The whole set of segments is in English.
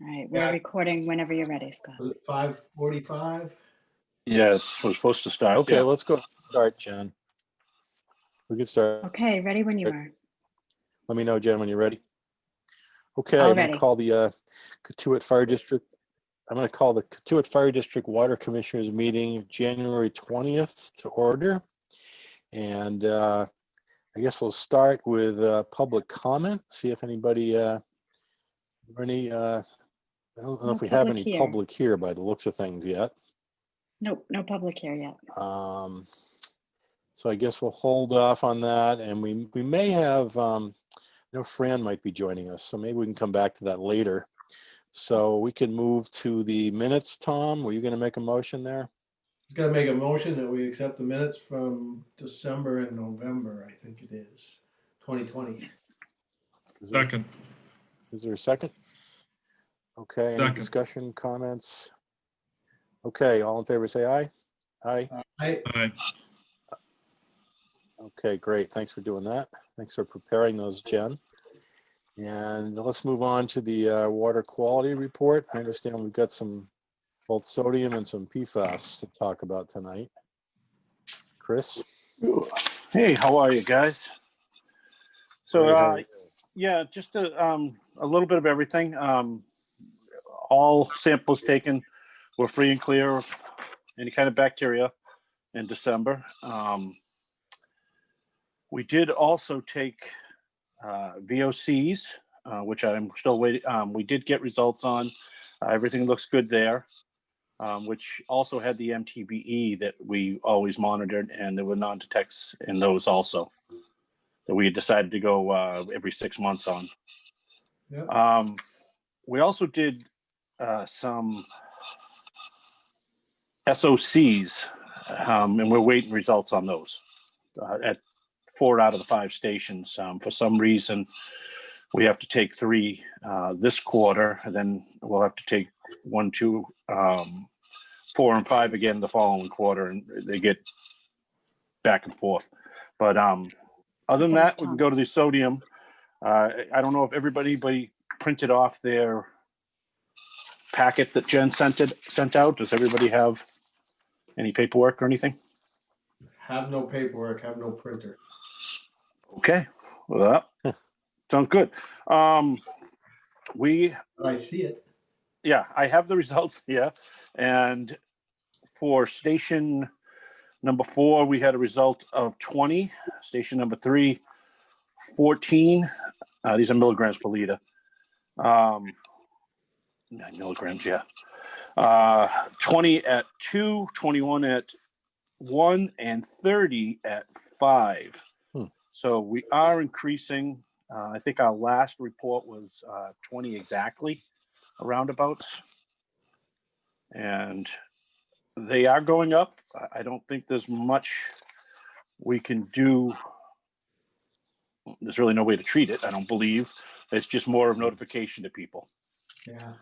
All right, we're recording whenever you're ready, Scott. Was it 5:45? Yes, we're supposed to start. Okay, Yeah. let's go start, Jen. We can start. Okay, ready when you are. Let me know, Jen, when you're ready. Okay, All I'm going ready. to call the Katuitt Fire District. I'm going to call the Katuitt Fire District Water Commissioners meeting January 20th to order. And I guess we'll start with public comment. See if anybody, I don't know if we have public any here. public here by the looks of things yet. Nope, no public here yet. So I guess we'll hold off on that, and we may have, Fran might be joining us, so maybe we can come back to that later. So we can move to the minutes. Tom, were you going to make a motion there? He's got to make a motion that we accept the minutes from December and November, I think it is, 2020. Second. Is there a second? Okay, any Second. discussion, comments? Okay, all in favor say aye. Aye. Aye. Okay, great. Thanks for doing that. Thanks for preparing those, Jen. And let's move on to the water quality report. I understand we've got some both sodium and some PFAS to talk about tonight. Chris? Hey, how are you guys? So, Great, how are you? yeah, just a little bit of everything. All samples taken were free and clear of any kind of bacteria in December. We did also take VOCs, which I'm still waiting. We did get results on. Everything looks good there, which also had the MTBE that we always monitored, and there were non-detects in those also that we had decided to go every 6 months on. Yep. We also did some SOCs, and we're waiting results on those at 4 out of the 5 stations. For some reason, we have to take 3 this quarter, and then we'll have to take 1, 2, 4, and 5 again the following quarter, and they get back and forth. But other than that, we can go to the sodium. I don't know if everybody printed off their packet that Jen sent out. Does everybody have any paperwork or anything? Have no paperwork, have no printer. Okay, well, that sounds good. But I see it. Yeah, I have the results here. And for station number 4, we had a result of 20. Station number 3, 14. These are milligrams per liter. 9 milligrams, yeah. 20 at 2, 21 at 1, and 30 at 5. So we are increasing. I think our last report was 20 exactly, roundabouts. And they are going up. I don't think there's much we can do. There's really no way to treat it, I don't believe. It's just more of notification to people. Yeah.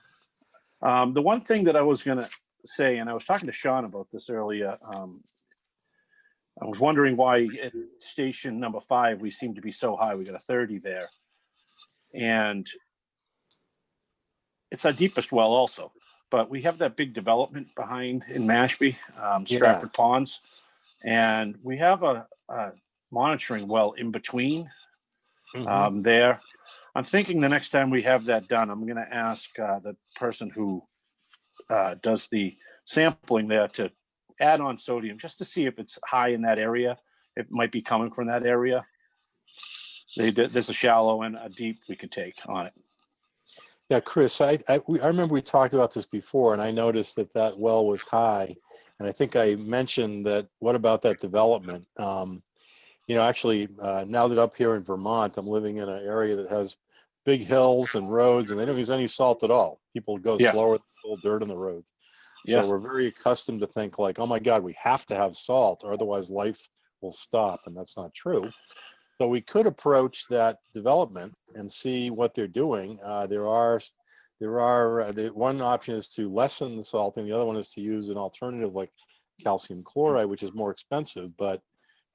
The one thing that I was going to say, and I was talking to Sean about this earlier, I was wondering why at station number 5, we seem to be so high. We got a 30 there. And it's our deepest well also. But we have that big development behind in Mashpee, Stratford Ponds. And we have a monitoring well in between there. I'm thinking the next time we have that done, I'm going to ask the person who does the sampling there to add on sodium just to see if it's high in that area. It might be coming from that area. There's a shallow and a deep we could take on it. Yeah, Chris, I remember we talked about this before, and I noticed that well was high. And I think I mentioned that, what about that development? Actually, now that up here in Vermont, I'm living in an area that has big hills and roads, and they don't use any salt at all. People go slower, little dirt on the roads. So we're very accustomed to think like, oh my God, we have to have salt, or otherwise life will stop, and that's not true. So we could approach that development and see what they're doing. The one option is to lessen the salt, and the other one is to use an alternative like calcium chloride, which is more expensive. But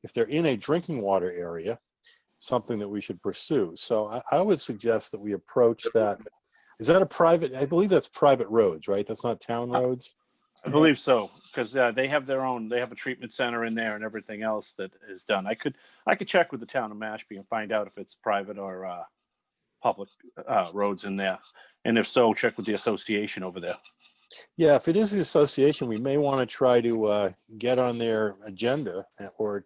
if they're in a drinking water area, something that we should pursue. So I would suggest that we approach that Is that a private, I believe that's private roads, right? That's not town roads? I believe so, because they have their own, they have a treatment center in there and everything else that is done. I could check with the town of Mashpee and find out if it's private or public roads in there. And if so, check with the association over there. Yeah, if it is the association, we may want to try to get on their agenda or,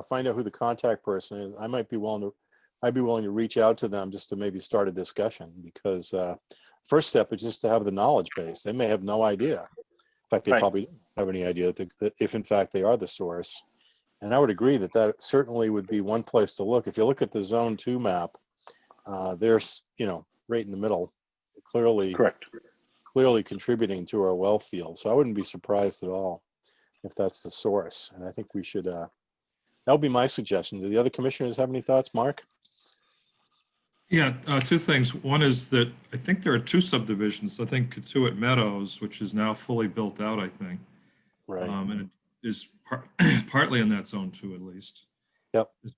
find out who the contact person is. I'd be willing to reach out to them just to maybe start a discussion, because first step is just to have the knowledge base. They may have no idea. In fact, they Right. probably don't have any idea that if in fact they are the source. And I would agree that certainly would be one place to look. If you look at the Zone 2 map, there's, right in the middle, clearly Correct. contributing to our well field. So I wouldn't be surprised at all if that's the source. And I think we should, that would be my suggestion. Do the other commissioners have any thoughts, Mark? Yeah, two things. One is that I think there are two subdivisions. I think Katuitt Meadows, which is now fully built out, I think. Right. And it is partly in that zone 2 at least. Yep. As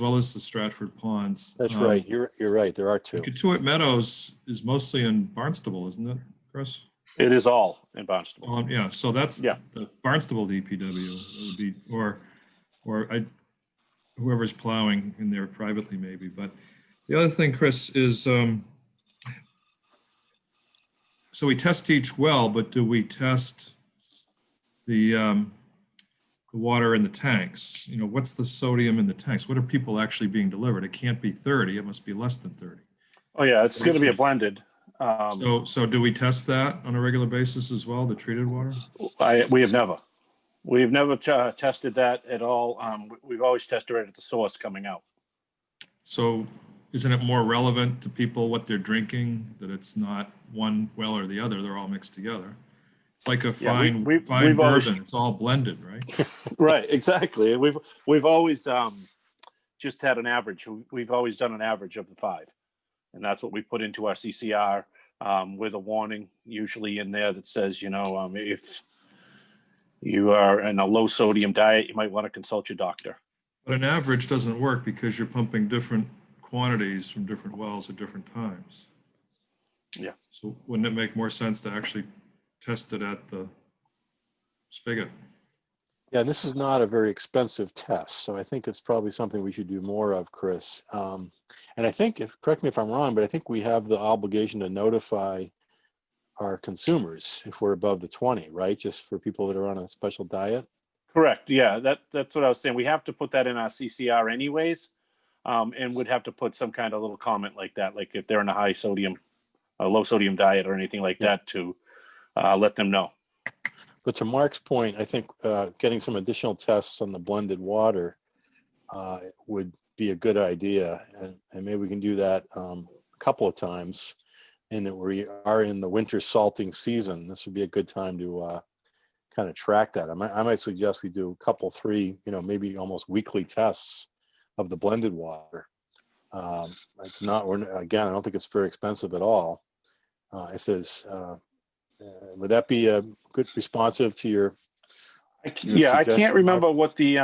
well as the Stratford Ponds. That's right. You're right. There are two. Katuitt Meadows is mostly in Barnstable, isn't it, Chris? It is all in Barnstable. Yeah, so that's Yeah. the Barnstable DPW would be, or whoever's plowing in there privately maybe. But the other thing, Chris, is so we test each well, but do we test the water in the tanks? What's the sodium in the tanks? What are people actually being delivered? It can't be 30. It must be less than 30. Oh yeah, it's going to be a blended. So do we test that on a regular basis as well, the treated water? We have never tested that at all. We've always tested it at the source coming out. So isn't it more relevant to people what they're drinking, that it's not one well or the other, they're all mixed together? It's like a fine bourbon, always, it's all blended, right? Right, exactly. We've always just had an average. We've always done an average of the 5. And that's what we put into our CCR with a warning usually in there that says, if you are in a low sodium diet, you might want to consult your doctor. But an average doesn't work because you're pumping different quantities from different wells at different times. Yeah. So wouldn't it make more sense to actually test it at the spigot? Yeah, and this is not a very expensive test, so I think it's probably something we should do more of, Chris. And I think, correct me if I'm wrong, but I think we have the obligation to notify our consumers if we're above the 20, right? Just for people that are on a special diet. Correct. Yeah, that's what I was saying. We have to put that in our CCR anyways, and would have to put some kind of little comment like that, like if they're in a low sodium diet or anything like that, to let them know. But to Mark's point, I think getting some additional tests on the blended water would be a good idea. And maybe we can do that a couple of times, and that we are in the winter salting season. This would be a good time to kind of track that. I might suggest we do a couple, 3, maybe almost weekly tests of the blended water. It's not, again, I don't think it's very expensive at all. If there's, would that be a good responsive to your I suggestion, can't remember what the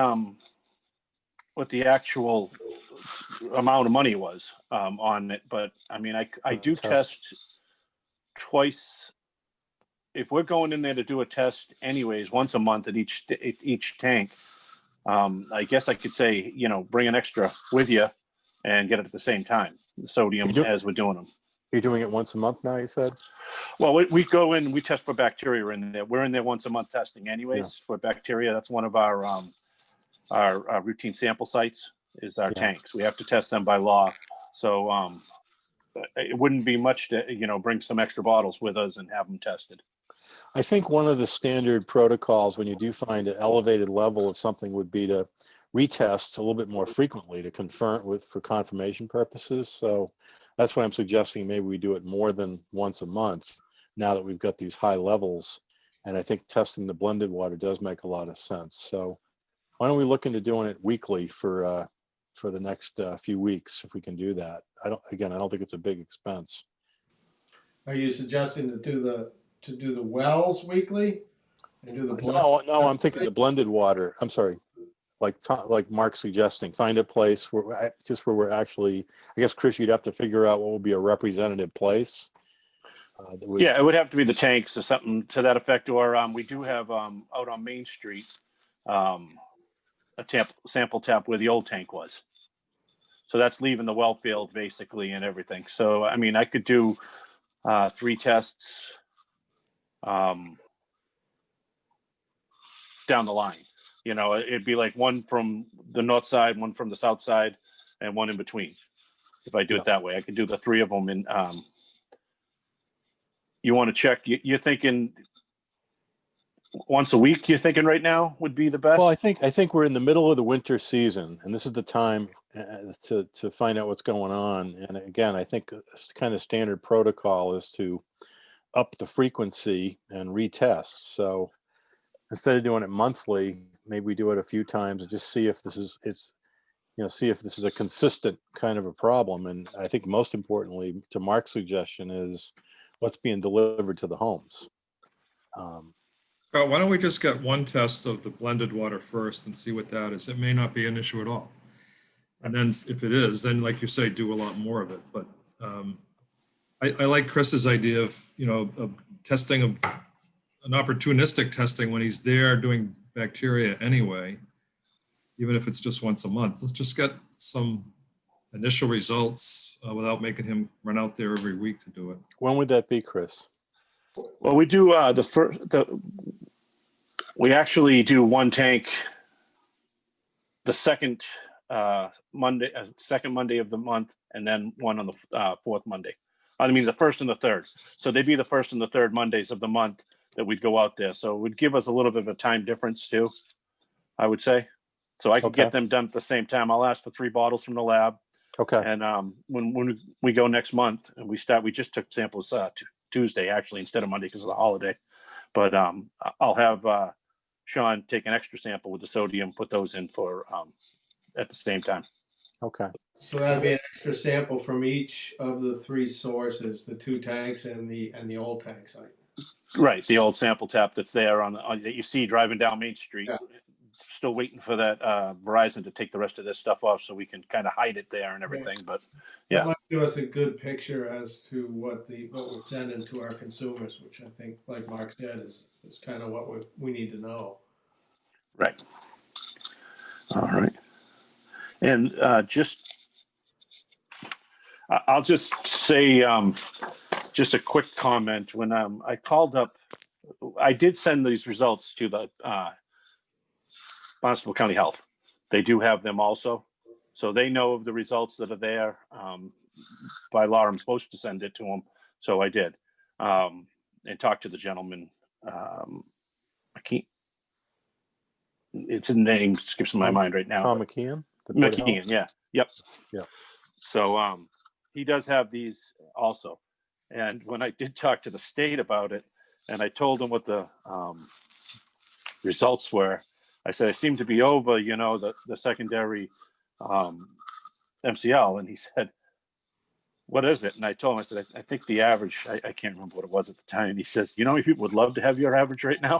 actual amount of money was on it, but I mean, I do test twice. If we're going in there to do a test anyways, once a month at each tank, I guess I could say, bring an extra with you and get it at the same time, the sodium, as we're doing them. You're doing it once a month now, you said? Well, we go in, we test for bacteria in there. We're in there once a month testing anyways for bacteria. That's one of our routine sample sites is our tanks. We have to test them by law. So it wouldn't be much to, bring some extra bottles with us and have them tested. I think one of the standard protocols when you do find an elevated level of something would be to retest a little bit more frequently to confirm for confirmation purposes. So that's why I'm suggesting maybe we do it more than once a month now that we've got these high levels. And I think testing the blended water does make a lot of sense. So why don't we look into doing it weekly for the next few weeks if we can do that? I don't think it's a big expense. Are you suggesting to do the wells weekly and do the blend? No, I'm thinking the blended water. I'm sorry. like Mark's suggesting, find a place where just where we're actually, I guess, Chris, you'd have to figure out what would be a representative place. Yeah, it would have to be the tanks or something to that effect, or we do have out on Main Street a sample tap where the old tank was. So that's leaving the well field basically and everything. So I mean, I could do 3 tests down the line. You know, it'd be like one from the north side, one from the south side, and one in between. If I do it that way, I could do the 3 of them. And you want to check? You're thinking once a week? You're thinking right now would be the best? Well, I think we're in the middle of the winter season, and this is the time to find out what's going on. And again, I think kind of standard protocol is to up the frequency and retest. So instead of doing it monthly, maybe we do it a few times and just see if this is see if this is a consistent kind of a problem. And I think most importantly, to Mark's suggestion, is what's being delivered to the homes. Well, why don't we just get one test of the blended water first and see what that is? It may not be an issue at all. And then if it is, then like you say, do a lot more of it. But I like Chris's idea of, of testing of an opportunistic testing when he's there doing bacteria anyway, even if it's just once a month. Let's just get some initial results without making him run out there every week to do it. When would that be, Chris? Well, we do we actually do one tank the second Monday of the month, and then one on the fourth Monday. I mean, the first and the third. So they'd be the first and the third Mondays of the month that we'd go out there. So it would give us a little bit of a time difference too, I would say. So I could get them done at the same time. I'll ask for 3 bottles from the lab. Okay. And when we go next month and we just took samples Tuesday actually instead of Monday because of the holiday. But I'll have Sean take an extra sample with the sodium, put those in for at the same time. Okay. So that'd be an extra sample from each of the 3 sources, the 2 tanks and the old tank site. Right, the old sample tap that's there that you see driving down Main Street. Yeah. Still waiting for that Verizon to take the rest of this stuff off so we can kind of hide it there and everything. But yeah, That might give us a good picture as to what we're sending to our consumers, which I think, like Mark said, is kind of what we need to know. right. All right, and I'll just say just a quick comment. When I called up, I did send these results to the Barnstable County Health. They do have them also. So they know of the results that are there. By law, I'm supposed to send it to them. So I did. And talked to the gentleman. I can't, it's a name skips my mind right now. Tom McKeon? The Board of Health? McKeon, yeah. Yep. Yeah. So he does have these also. And when I did talk to the state about it, and I told them what the results were, I said, I seem to be over, the secondary MCL. And he said, what is it? And I told him, I said, I think the average, I can't remember what it was at the time. And he says, you know how many people would love to have your average right now?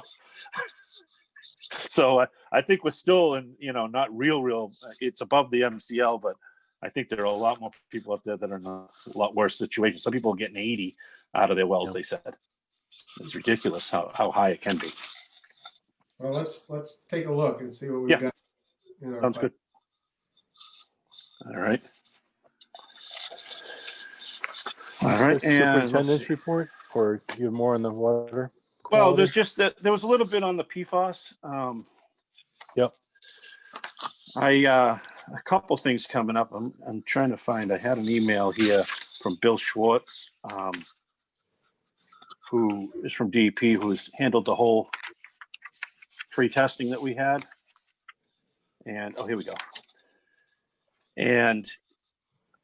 So I think we're still in, not real, it's above the MCL, but I think there are a lot more people up there that are in a lot worse situations. Some people are getting 80 out of their wells, They said. It's ridiculous how high it can be. Well, let's take a look and see what we've got. Sounds good. All right. All right. And Superintendent's report, or you have more on the water? Well, quality? there's just that there was a little bit on the PFAS. Yep. A couple things coming up. I'm trying to find. I had an email here from Bill Schwartz, who is from DEP, who's handled the whole free testing that we had. And here we go. And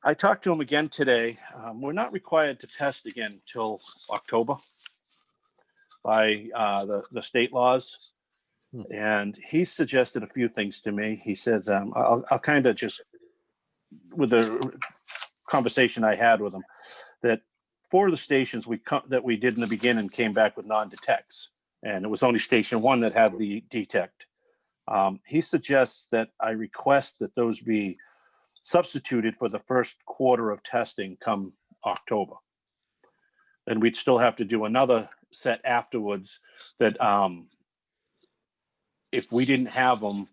I talked to him again today. We're not required to test again till October by the state laws. And he suggested a few things to me. He says, I'll kind of just, with the conversation I had with him, that 4 of the stations that we did in the beginning came back with non-detects. And it was only station 1 that had the detect. He suggests that I request that those be substituted for the first quarter of testing come October. And we'd still have to do another set afterwards that if we didn't have them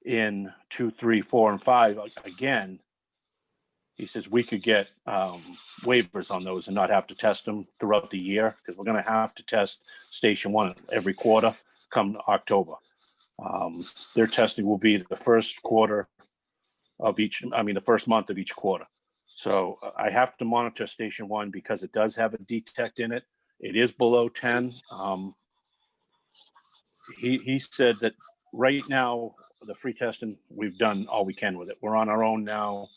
in 2, 3, 4, and 5 again, he says we could get waivers on those and not have to test them throughout the year, because we're going to have to test station 1 every quarter come October. Their testing will be the first quarter of each, the first month of each quarter. So I have to monitor station 1 because it does have a detect in it. It is below 10. He said that right now, the free testing, we've done all we can with it. We're on our own now.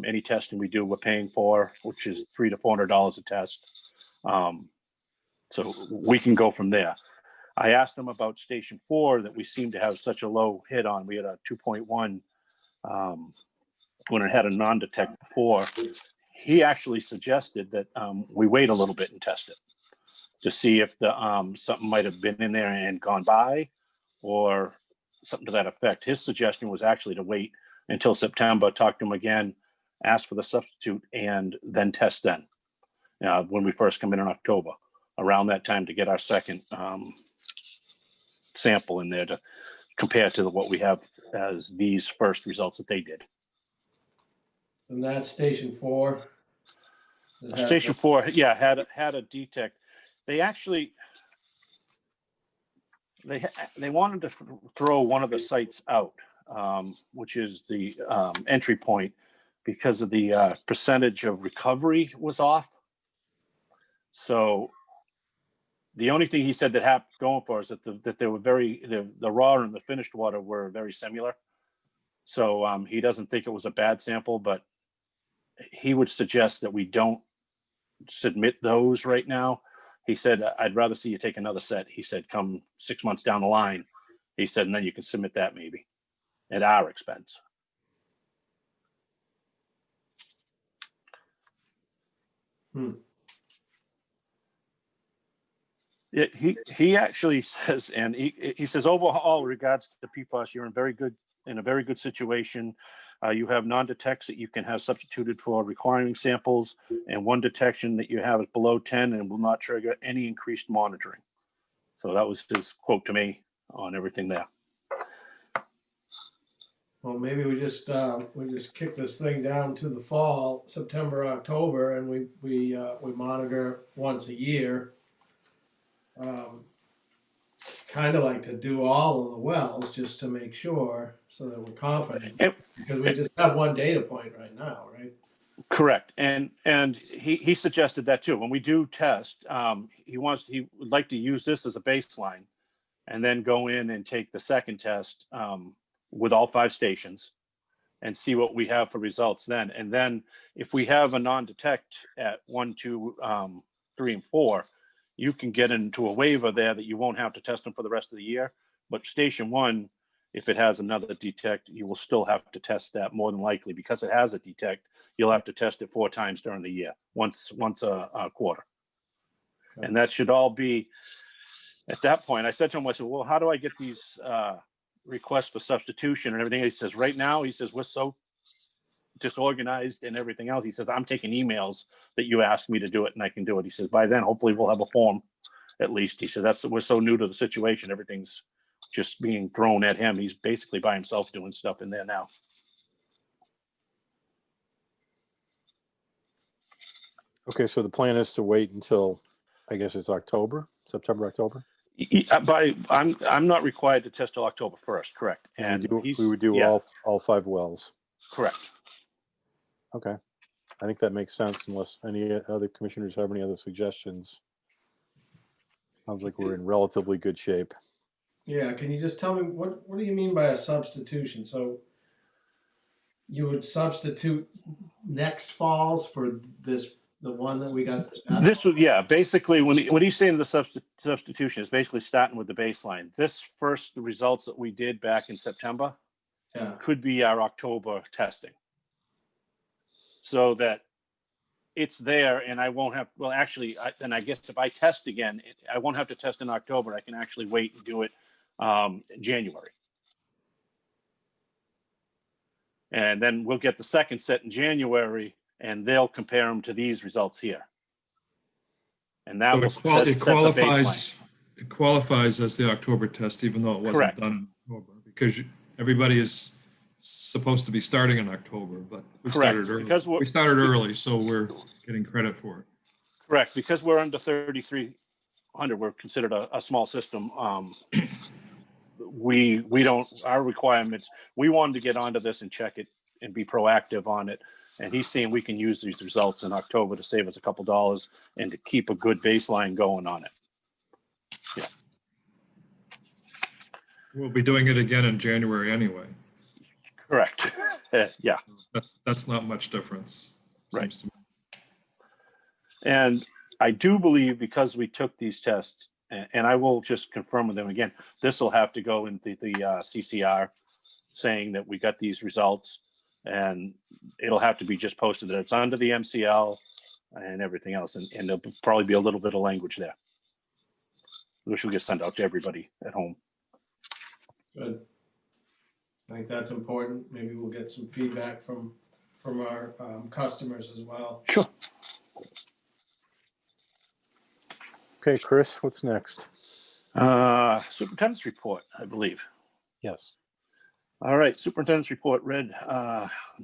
Any testing we do, we're paying for, which is $300 to $400 a test. So we can go from there. I asked him about station 4 that we seem to have such a low hit on. We had a 2.1 when it had a non-detect before. He actually suggested that we wait a little bit and test it to see if the something might have been in there and gone by, or something to that effect. His suggestion was actually to wait until September, talk to him again, ask for the substitute, and then test then when we first come in October, around that time, to get our second sample in there to compare to what we have as these first results that they did. And that's station 4. Station 4, yeah, had a detect. They actually they wanted to throw one of the sites out, which is the entry point, because of the percentage of recovery was off. So the only thing he said that happened going for is that they were the raw and the finished water were very similar. So he doesn't think it was a bad sample, but he would suggest that we don't submit those right now. He said, I'd rather see you take another set. He said, come 6 months down the line. He said, and then you can submit that maybe at our expense. Yeah, he actually says, and he says, overall, regards to PFAS, you're in a very good situation. You have non-detects that you can have substituted for requiring samples, and one detection that you have is below 10 and will not trigger any increased monitoring. So that was his quote to me on everything there. Well, maybe we just kick this thing down to the fall, September, October, and we monitor once a year. Kind of like to do all of the wells just to make sure, so that we're confident, because we just have one data point right now, right? Correct. And he suggested that too. When we do test, he would like to use this as a baseline and then go in and take the second test with all 5 stations and see what we have for results then. And then if we have a non-detect at 1, 2, 3, and 4, you can get into a waiver there that you won't have to test them for the rest of the year. But station 1, if it has another detect, you will still have to test that more than likely, because it has a detect. You'll have to test it 4 times during the year, once a quarter. Okay. And that should all be, at that point, I said to him, I said, well, how do I get these requests for substitution and everything? He says, right now, he says, we're so disorganized and everything else. He says, I'm taking emails that you asked me to do it and I can do it. He says, by then, hopefully we'll have a form at least. He said, we're so new to the situation. Everything's just being thrown at him. He's basically by himself doing stuff in there now. Okay, so the plan is to wait until, I guess it's September, October? I'm not required to test till October 1st, correct? And we would do all 5 wells. Correct. Okay. I think that makes sense, unless any other commissioners have any other suggestions. Sounds like we're in relatively good shape. Yeah, can you just tell me, what do you mean by a substitution? So you would substitute next falls for the one that we got this would, yeah, basically when he's saying the substitution is basically starting with the baseline. This first results that we did back in September could be our October testing, so that it's there, and I won't have, well, actually, I guess if I test again, I won't have to test in October. I can actually wait and do it in January. And then we'll get the second set in January, and they'll compare them to these results here. And that So will it set the baseline. it qualifies as the October test, even though it wasn't Correct. done in October, because everybody is supposed to be starting in October, but we Correct, started early. because We started early, so we're getting credit for it. Correct, because we're under 3,300, we're considered a small system. We don't, our requirements, we wanted to get onto this and check it and be proactive on it. And he's saying we can use these results in October to save us a couple dollars and to keep a good baseline going on it. Yeah. We'll be doing it again in January anyway. Correct. Yeah. That's not much difference. Right. Seems to me. And I do believe because we took these tests, and I will just confirm with them again, this will have to go into the CCR saying that we got these results, and it'll have to be just posted that it's under the MCL and everything else. And there'll probably be a little bit of language there, which will get sent out to everybody at home. Good. I think that's important. Maybe we'll get some feedback from our customers as well. Sure. Okay, Chris, what's next? Superintendent's report, I believe. Yes. All right, superintendent's report read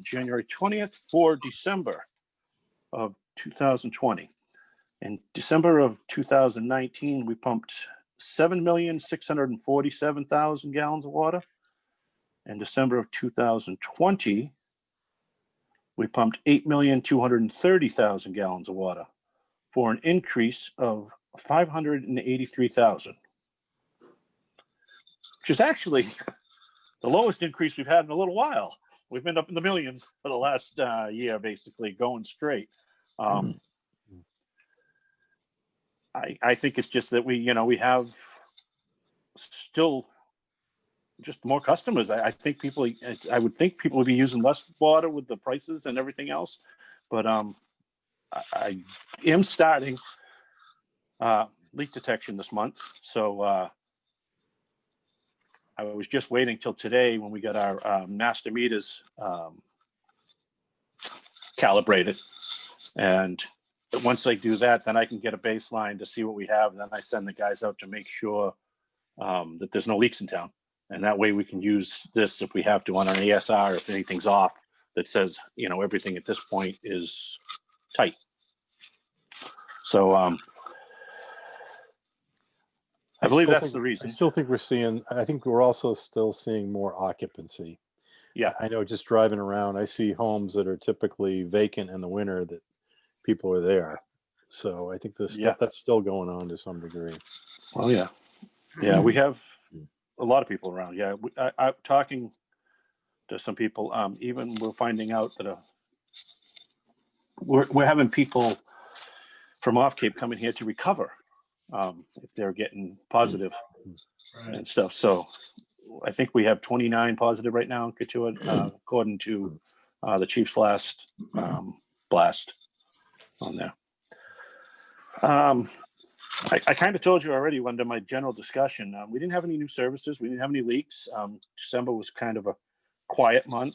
January 20th for December of 2020. In December of 2019, we pumped 7,647,000 gallons of water. In December of 2020, we pumped 8,230,000 gallons of water for an increase of 583,000, which is actually the lowest increase we've had in a little while. We've been up in the millions for the last year, basically going straight. I think it's just that we have still just more customers. I think I would think people would be using less water with the prices and everything else. But I am starting leak detection this month. So I was just waiting till today when we got our master meters calibrated. And once I do that, then I can get a baseline to see what we have. And then I send the guys out to make sure that there's no leaks in town. And that way we can use this if we have to on an ASR, if anything's off, that says, everything at this point is tight. So I believe that's the reason. I still think I think we're also still seeing more occupancy. Yeah. I know just driving around, I see homes that are typically vacant in the winter that people are there. So I think that's still going on to some degree. Well, yeah. Yeah, we have a lot of people around. Yeah, I'm talking to some people. Even we're finding out that we're having people from off Cape coming here to recover if they're getting positive and stuff. So I think we have 29 positive right now in Kituah, according to the chief's last blast on there. I kind of told you already under my general discussion, we didn't have any new services. We didn't have any leaks. December was kind of a quiet month,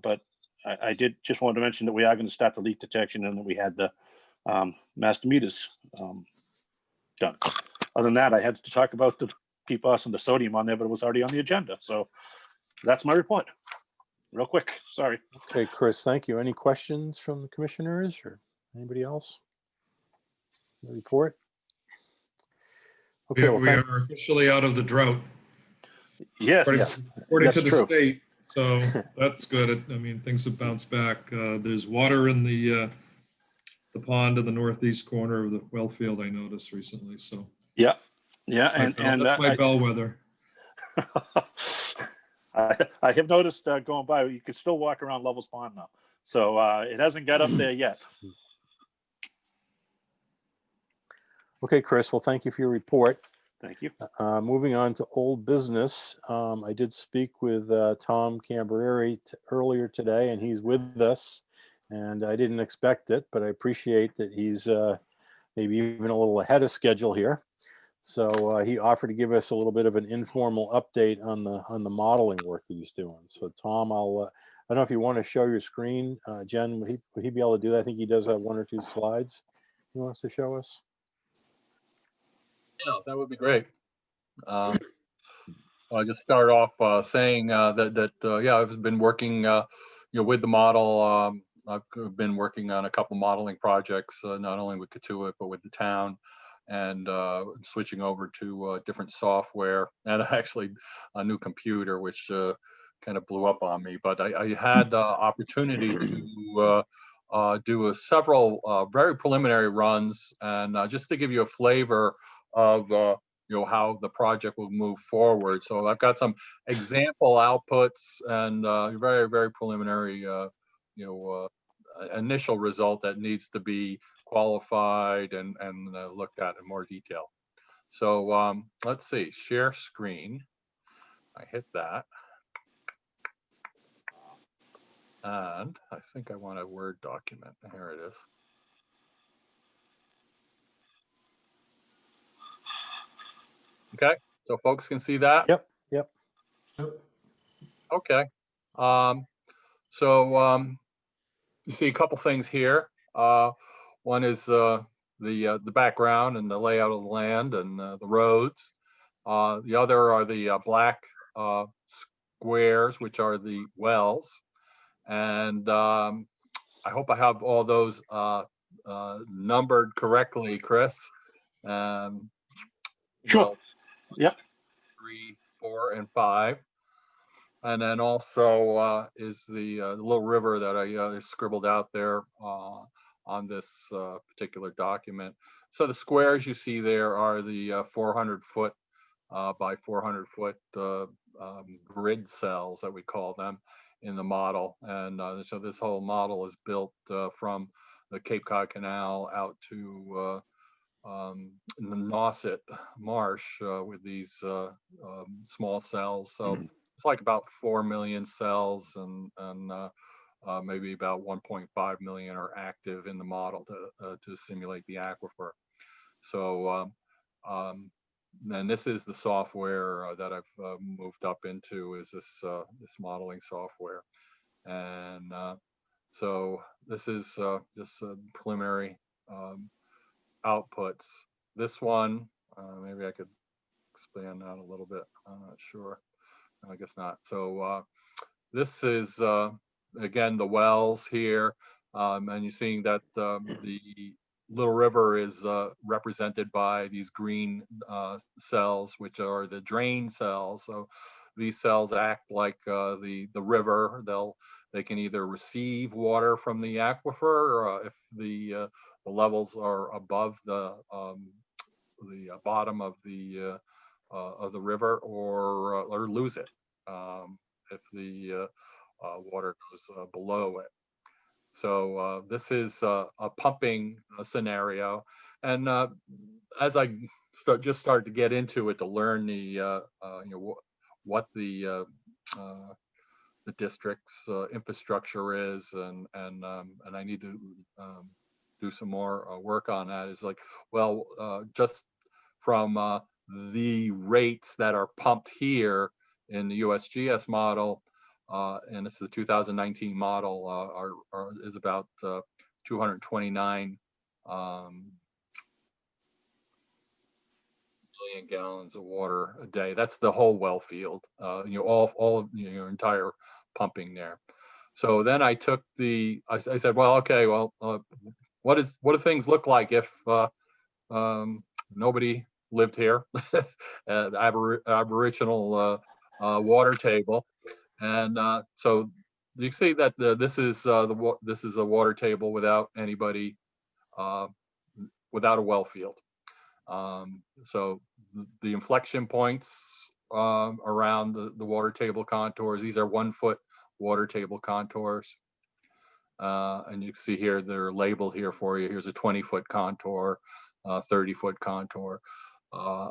but I did just want to mention that we are going to start the leak detection and that we had the master meters done. Other than that, I had to talk about the PFAS and the sodium on there, but it was already on the agenda. So that's my report. Real quick. Sorry. Okay, Chris, thank you. Any questions from the commissioners or anybody else? The report? Okay, We are officially out of the drought. Yes. According That's to the true. state. So that's good. I mean, things have bounced back. There's water in the pond in the northeast corner of the well field, I noticed recently. So Yeah. And that's my bellwether. I have noticed going by, you can still walk around Lovell's Pond now. So it hasn't got up there yet. Okay, Chris, well, thank you for your report. Thank you. Moving on to old business. I did speak with Tom Cambereri earlier today, and he's with us. And I didn't expect it, but I appreciate that he's maybe even a little ahead of schedule here. So he offered to give us a little bit of an informal update on the modeling work that he's doing. So Tom, I'll I don't know if you want to show your screen. Jen, would he be able to do that? I think he does have 1 or 2 slides he wants to show us. Yeah, that would be great. I'll just start off saying yeah, I've been working with the model. I've been working on a couple modeling projects, not only with Katuitt but with the town, and switching over to different software and actually a new computer, which kind of blew up on me. But I had the opportunity to do several very preliminary runs, and just to give you a flavor of how the project will move forward. So I've got some example outputs and very, very preliminary, initial result that needs to be qualified and looked at in more detail. So let's see, share screen. I hit that. And I think I want a Word document. Here it is. Okay, so folks can see that? Yep, yep. Okay. You see a couple things here. One is the background and the layout of the land and the roads. The other are the black squares, which are the wells. And I hope I have all those numbered correctly, Chris. Sure. Well, Yep. 3, 4, and 5. And then also is the little river that I scribbled out there on this particular document. So the squares you see there are the 400-foot by 400-foot grid cells that we call them in the model. And so this whole model is built from the Cape Cod Canal out to in the Nauset Marsh with these small cells. So it's like about 4 million cells, and maybe about 1.5 million are active in the model to simulate the aquifer. So and this is the software that I've moved up into, is this modeling software. And so this is just preliminary outputs. This one, maybe I could expand that a little bit. I'm not sure. I guess not. So this is, again, the wells here. And you're seeing that the Little River is represented by these green cells, which are the drain cells. So these cells act like the river. They can either receive water from the aquifer, or if the levels are above the bottom of the river, or lose it if the water goes below it. So this is a pumping scenario, and as I started to get into it to learn the what the district's infrastructure is, and I need to do some more work on that. Is like, well, just from the rates that are pumped here in the USGS model, and it's the 2019 model, is about 229 million gallons of water a day. That's the whole well field, all of your entire pumping there. So then I took I said, well, okay, well, what do things look like if nobody lived here, the aboriginal water table. And so you see that this is a water table without anybody, without a well field. So the inflection points around the water table contours, these are 1-foot water table contours. And you can see here, they're labeled here for you. Here's a 20-foot contour, 30-foot contour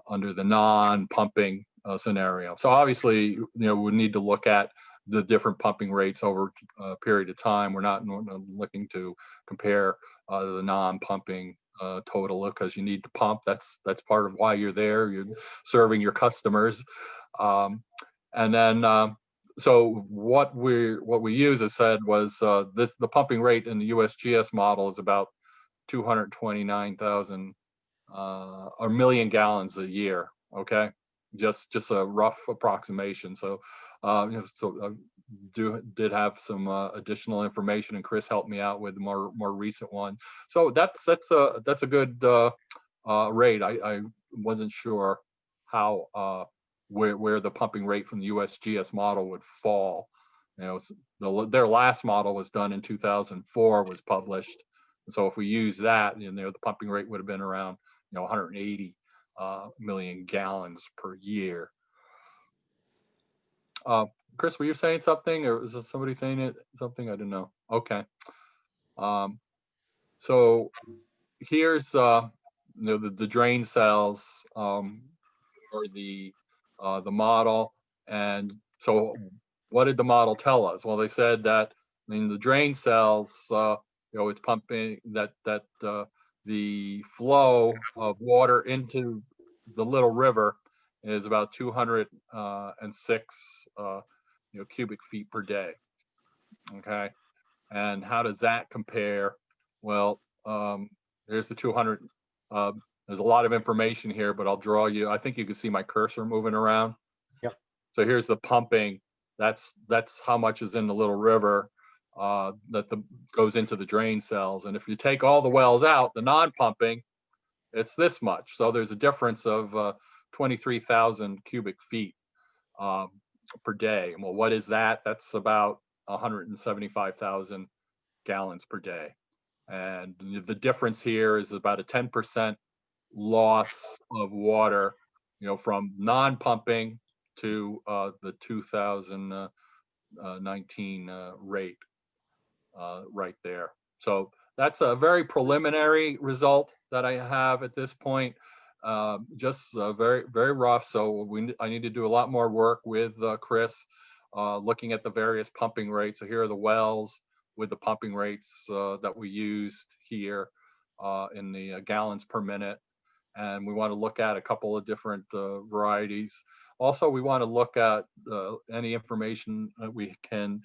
under the non-pumping scenario. So obviously, we need to look at the different pumping rates over a period of time. We're not looking to compare the non-pumping total, because you need to pump. That's part of why you're there. You're serving your customers. And then so what we use, as said, was the pumping rate in the USGS model is about 229,000 or million gallons a year. Okay, just a rough approximation. So, did have some additional information, and Chris helped me out with the more recent one. So that's a good rate. I wasn't sure how where the pumping rate from the USGS model would fall. You know, their last model was done in 2004, was published. So if we use that, you know, the pumping rate would have been around, 180 million gallons per year. Chris, were you saying something, or was somebody saying something? I didn't know. Okay. So here's the drain cells for the model. And so what did the model tell us? Well, they said that the drain cells, it's pumping that the flow of water into the little river is about 206 cubic feet per day. Okay, and how does that compare? Well, there's the 200. There's a lot of information here, but I'll draw you. I think you can see my cursor moving around. Yep. So here's the pumping. That's how much is in the little river that goes into the drain cells. And if you take all the wells out, the non-pumping, it's this much. So there's a difference of 23,000 cubic feet per day. Well, what is that? That's about 175,000 gallons per day. And the difference here is about a 10% loss of water, from non-pumping to the 2019 rate right there. So that's a very preliminary result that I have at this point. Just very, very rough. So I need to do a lot more work with Chris, looking at the various pumping rates. So here are the wells with the pumping rates that we used here in the gallons per minute. And we want to look at a couple of different varieties. Also, we want to look at any information that we can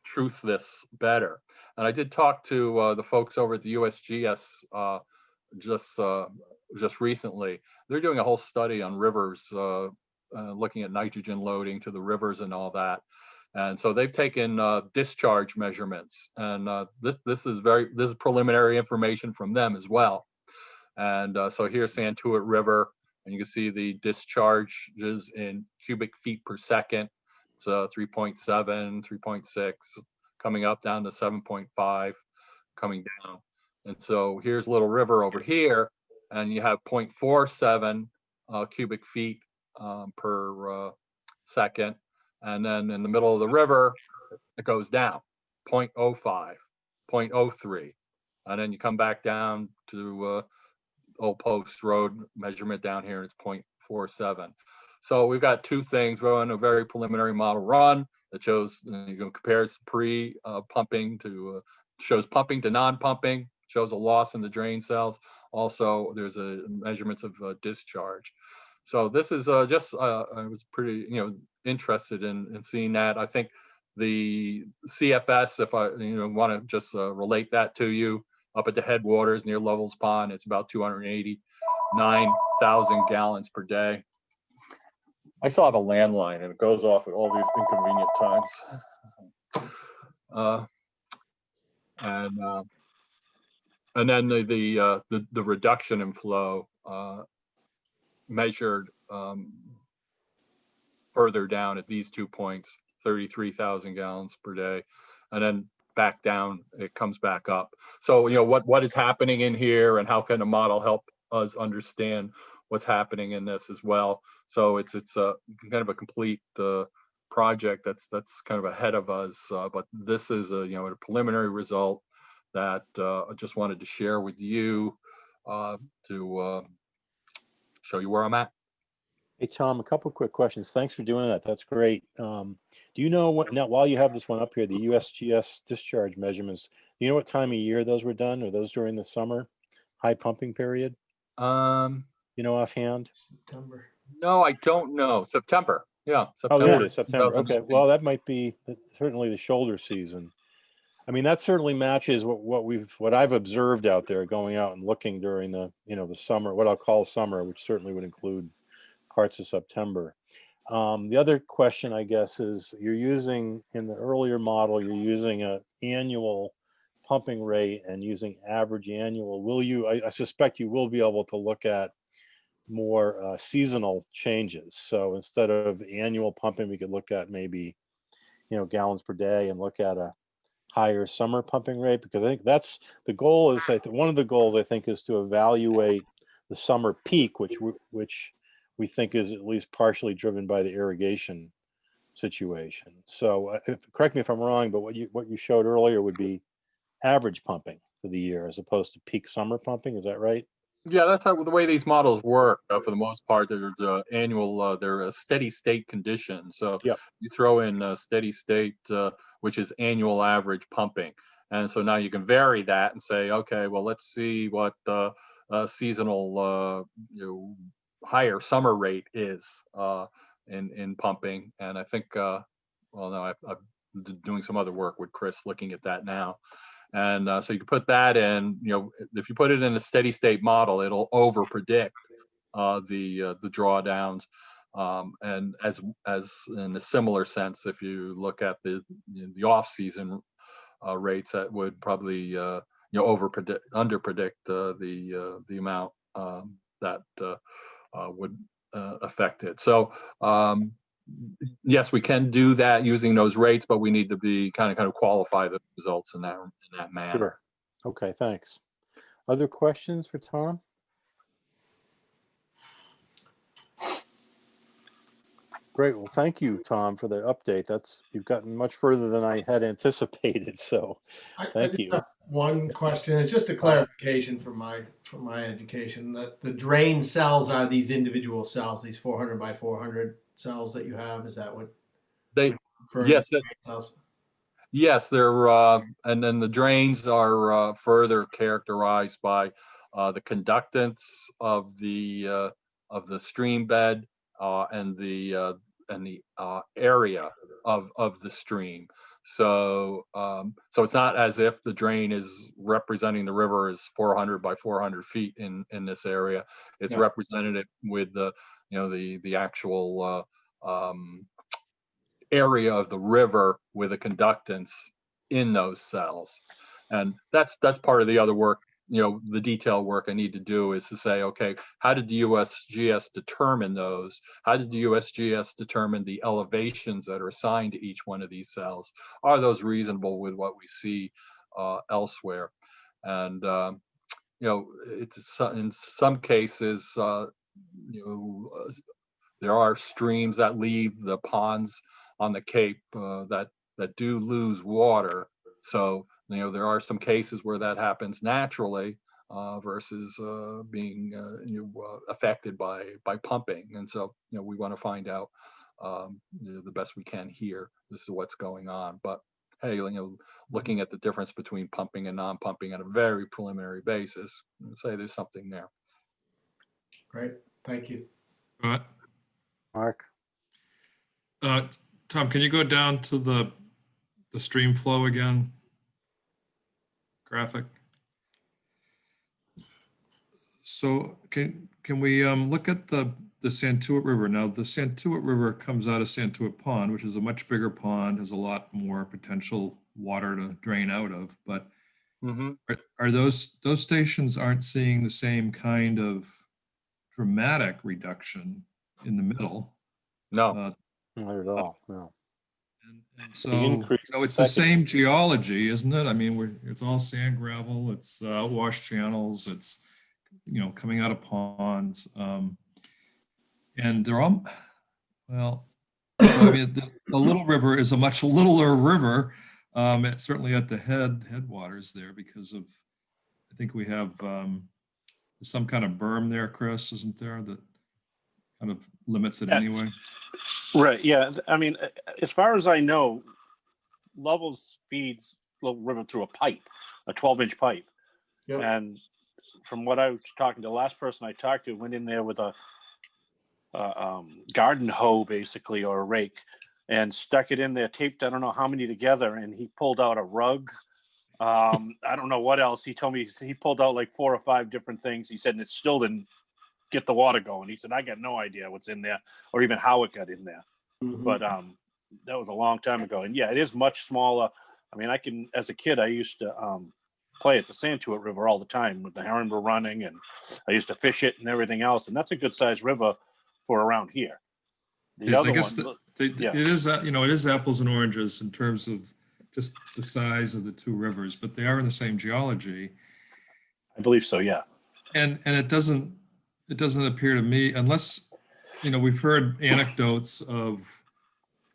truth this better. And I did talk to the folks over at the USGS just recently. They're doing a whole study on rivers, looking at nitrogen loading to the rivers and all that. And so they've taken discharge measurements, and this is preliminary information from them as well. And so here's Santuit River, and you can see the discharges in cubic feet per second. It's 3.7, 3.6, coming up down to 7.5, coming down. And so here's Little River over here, and you have 0.47 cubic feet per second. And then in the middle of the river, it goes down, 0.05, 0.03. And then you come back down to Old Post Road measurement down here, and it's 0.47. So we've got two things. We're on a very preliminary model run that shows, compares pre-pumping to, shows pumping to non-pumping, shows a loss in the drain cells. Also, there's a measurements of discharge. So this is I was pretty, interested in seeing that. I think the CFS, if I want to just relate that to you, up at the headwaters near Lovell's Pond, it's about 289,000 gallons per day. I still have a landline, and it goes off at all these inconvenient times. And then the reduction in flow measured further down at these 2 points, 33,000 gallons per day, and then back down, it comes back up. So, what is happening in here, and how can a model help us understand what's happening in this as well? So it's a kind of a complete project that's kind of ahead of us, but this is a preliminary result that I just wanted to share with you to show you where I'm at. Hey, Tom, a couple of quick questions. Thanks for doing that. That's great. Do you know what, now while you have this one up here, the USGS discharge measurements, do you know what time of year those were done? Are those during the summer high pumping period? Offhand? September. No, I don't know. September. Yeah, Oh, there it September. is, September. Okay, 2018. well, that might be certainly the shoulder season. I mean, that certainly matches what I've observed out there going out and looking during the, the summer, what I'll call summer, which certainly would include parts of September. The other question, I guess, is you're using in the earlier model, you're using a annual pumping rate and using average annual. Will you, I suspect you will be able to look at more seasonal changes. So instead of annual pumping, we could look at maybe, gallons per day and look at a higher summer pumping rate, because I think that's the goal. Is one of the goals I think is to evaluate the summer peak, which we think is at least partially driven by the irrigation situation. So correct me if I'm wrong, but what you showed earlier would be average pumping for the year as opposed to peak summer pumping. Is that right? Yeah, that's how the way these models work. For the most part, there's annual, they're a steady state condition. So Yep. you throw in a steady state, which is annual average pumping, and so now you can vary that and say, okay, well, let's see what the seasonal, higher summer rate is in pumping. And I think, well, no, I'm doing some other work with Chris looking at that now. And so you can put that in, if you put it in a steady state model, it'll over predict the drawdowns. And as in a similar sense, if you look at the off season rates, that would probably over predict, under predict the amount that would affect it. So yes, we can do that using those rates, but we need to be kind of qualify the results in that manner. Sure. Okay, thanks. Other questions for Tom? Great. Well, thank you, Tom, for the update. You've gotten much further than I had anticipated. So I thank just you. have one question. It's just a clarification for my education, that the drain cells are these individual cells, these 400 by 400 cells that you have. Is that what They, referring yes, to drain cells? yes, they're, and then the drains are further characterized by the conductance of the stream bed and the area of the stream. So so it's not as if the drain is representing the river as 400 by 400 feet in this area. It's Yeah. represented with the actual area of the river with a conductance in those cells. And that's part of the other work, the detail work I need to do is to say, okay, how did the USGS determine those? How did the USGS determine the elevations that are assigned to each one of these cells? Are those reasonable with what we see elsewhere? And it's in some cases, there are streams that leave the ponds on the Cape that do lose water. So there are some cases where that happens naturally versus being affected by pumping. And so we want to find out the best we can here as to what's going on. But hey, looking at the difference between pumping and non-pumping on a very preliminary basis, I'd say there's something there. Great. Thank you. Mark? Tom, can you go down to the stream flow again? Graphic. So can we look at the Santuit River? Now the Santuit River comes out of Santuit Pond, which is a much bigger pond, has a lot more potential water to drain out of. But are those stations aren't seeing the same kind of dramatic reduction in the middle? No. Not at all. No. And so increase it's the same geology, isn't it? I mean, it's all sand, gravel, it's outwash channels, it's coming out of ponds, and they're all well. So, I mean, the Little River is a much littler river, certainly at the headwaters there, because of I think we have some kind of berm there, Chris, isn't there, that kind of limits it anyway? Right. Yeah. I mean, as far as I know, Levels feeds Little River through a pipe, a 12-inch pipe. Yep. And from what I was talking to, the last person I talked to went in there with a garden hoe basically, or a rake, and stuck it in there, taped I don't know how many together, and he pulled out a rug. I don't know what else. He told me he pulled out like 4 or 5 different things. He said, and it still didn't get the water going. He said, I got no idea what's in there or even how it got in there. But that was a long time ago. And yeah, it is much smaller. I mean, I can, as a kid, I used to play at the Santuit River all the time with the herring were running, and I used to fish it and everything else. And that's a good sized river for around here. The Yes, other I guess one, it is, you know, it is apples and oranges in terms of just the size of the two rivers, but they are in the same geology. I believe so. Yeah. And it doesn't appear to me, unless, you know, we've heard anecdotes of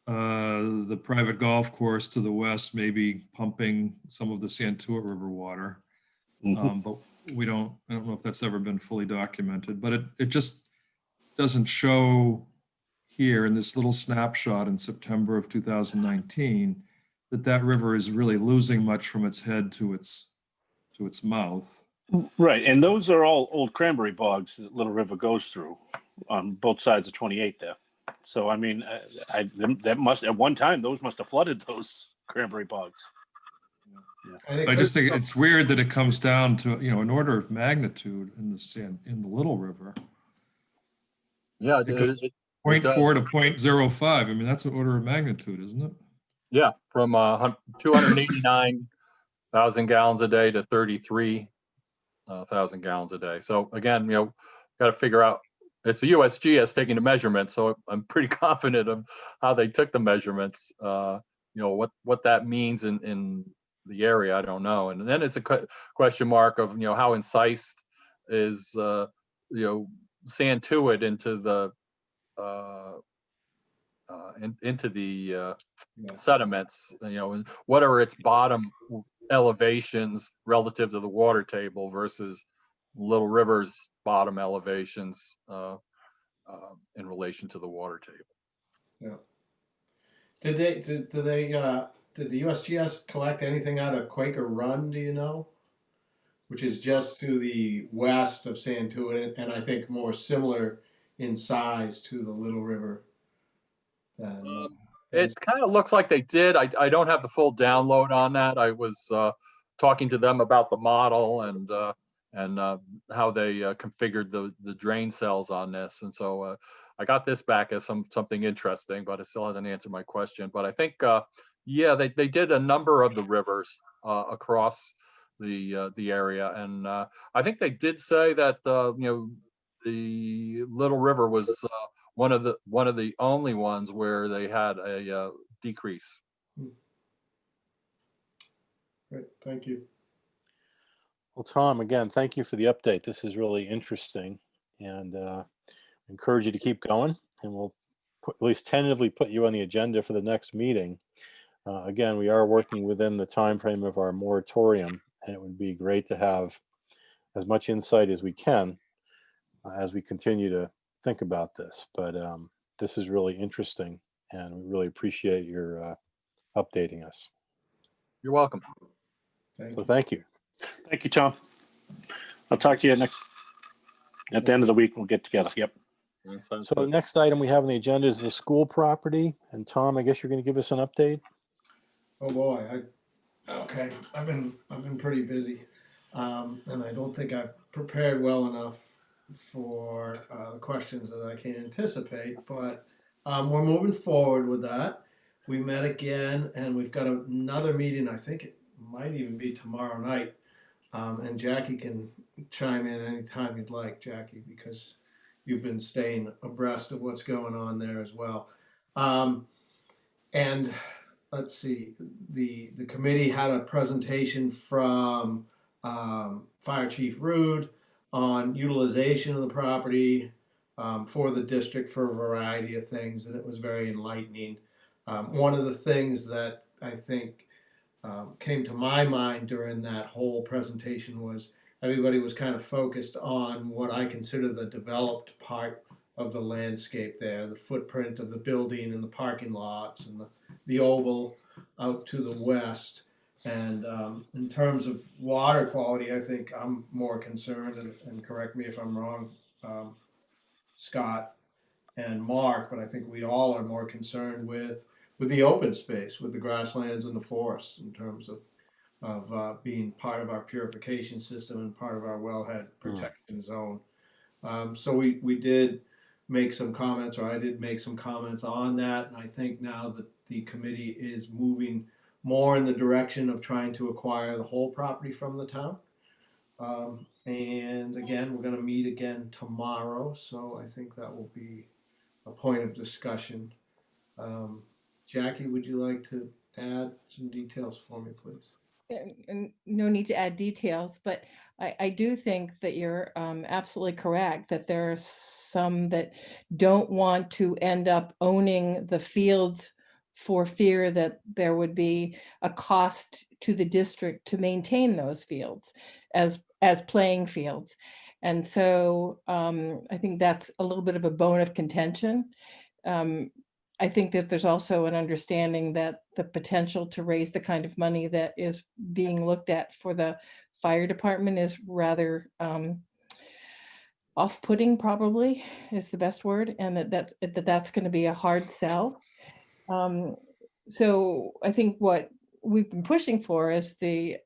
the private golf course to the west, maybe pumping some of the Santuit River water. But I don't know if that's ever been fully documented, but it just doesn't show here in this little snapshot in September of 2019 that river is really losing much from its head to its mouth. Right. And those are all old cranberry bogs that Little River goes through on both sides of 28 there. So, I mean, that must, at one time, those must have flooded those cranberry bogs. I just think it's weird that it comes down to, you know, an order of magnitude in the Little River. Yeah, It goes it 0.4 to 0.05. I mean, that's an order of magnitude, isn't it? Yeah, from 289,000 gallons a day to 33,000 gallons a day. So again, you know, got to figure out, it's the USGS taking the measurements, so I'm pretty confident of how they took the measurements. You know, what that means in the area, I don't know. And then it's a question mark of, you know, how incised is you know, Santuit into the sediments, you know, and what are its bottom elevations relative to the water table versus Little River's bottom elevations in relation to the water table. Yeah. Did the USGS collect anything out of Quaker Run? Do you know? Which is just to the west of Santuit, and I think more similar in size to the Little River than. It kind of looks like they did. I don't have the full download on that. I was talking to them about the model and how they configured the drain cells on this, and so I got this back as something interesting, but it still hasn't answered my question. But I think yeah, they did a number of the rivers across the area, and I think they did say that you know, the Little River was one of the only ones where they had a decrease. Great, thank you. Well, Tom, again, thank you for the update. This is really interesting, and encourage you to keep going, and we'll at least tentatively put you on the agenda for the next meeting. Again, we are working within the time frame of our moratorium, and it would be great to have as much insight as we can as we continue to think about this. But this is really interesting, and we really appreciate your updating us. You're welcome. Thank you. Thank you, Tom. I'll talk to you at the end of the week. We'll get together. Yep. So the next item we have on the agenda is the school property. And Tom, I guess you're going to give us an update. Oh boy, okay. I've been pretty busy, and I don't think I've prepared well enough for the questions that I can anticipate. But we're moving forward with that. We met again, and we've got another meeting. I think it might even be tomorrow night. And Jackie can chime in anytime you'd like, Jackie, because you've been staying abreast of what's going on there as well. And let's see, the committee had a presentation from Fire Chief Rude on utilization of the property for the district for a variety of things, and it was very enlightening. One of the things that I think came to my mind during that whole presentation was everybody was kind of focused on what I consider the developed part of the landscape there, the footprint of the building and the parking lots and the oval out to the west. And in terms of water quality, I think I'm more concerned, and correct me if I'm wrong, Scott, and Mark, but I think we all are more concerned with the open space, with the grasslands and the forests in terms of being part of our purification system and part of our wellhead protection zone. So we did make some comments, or I did make some comments on that, and I think now that the committee is moving more in the direction of trying to acquire the whole property from the town. And again, we're going to meet again tomorrow, so I think that will be a point of discussion. Jackie, would you like to add some details for me, please? And no need to add details, but I do think that you're absolutely correct that there are some that don't want to end up owning the fields for fear that there would be a cost to the district to maintain those fields as playing fields. And so I think that's a little bit of a bone of contention. I think that there's also an understanding that the potential to raise the kind of money that is being looked at for the fire department is rather off-putting, probably is the best word, and that's going to be a hard sell. So I think what we've been pushing for is the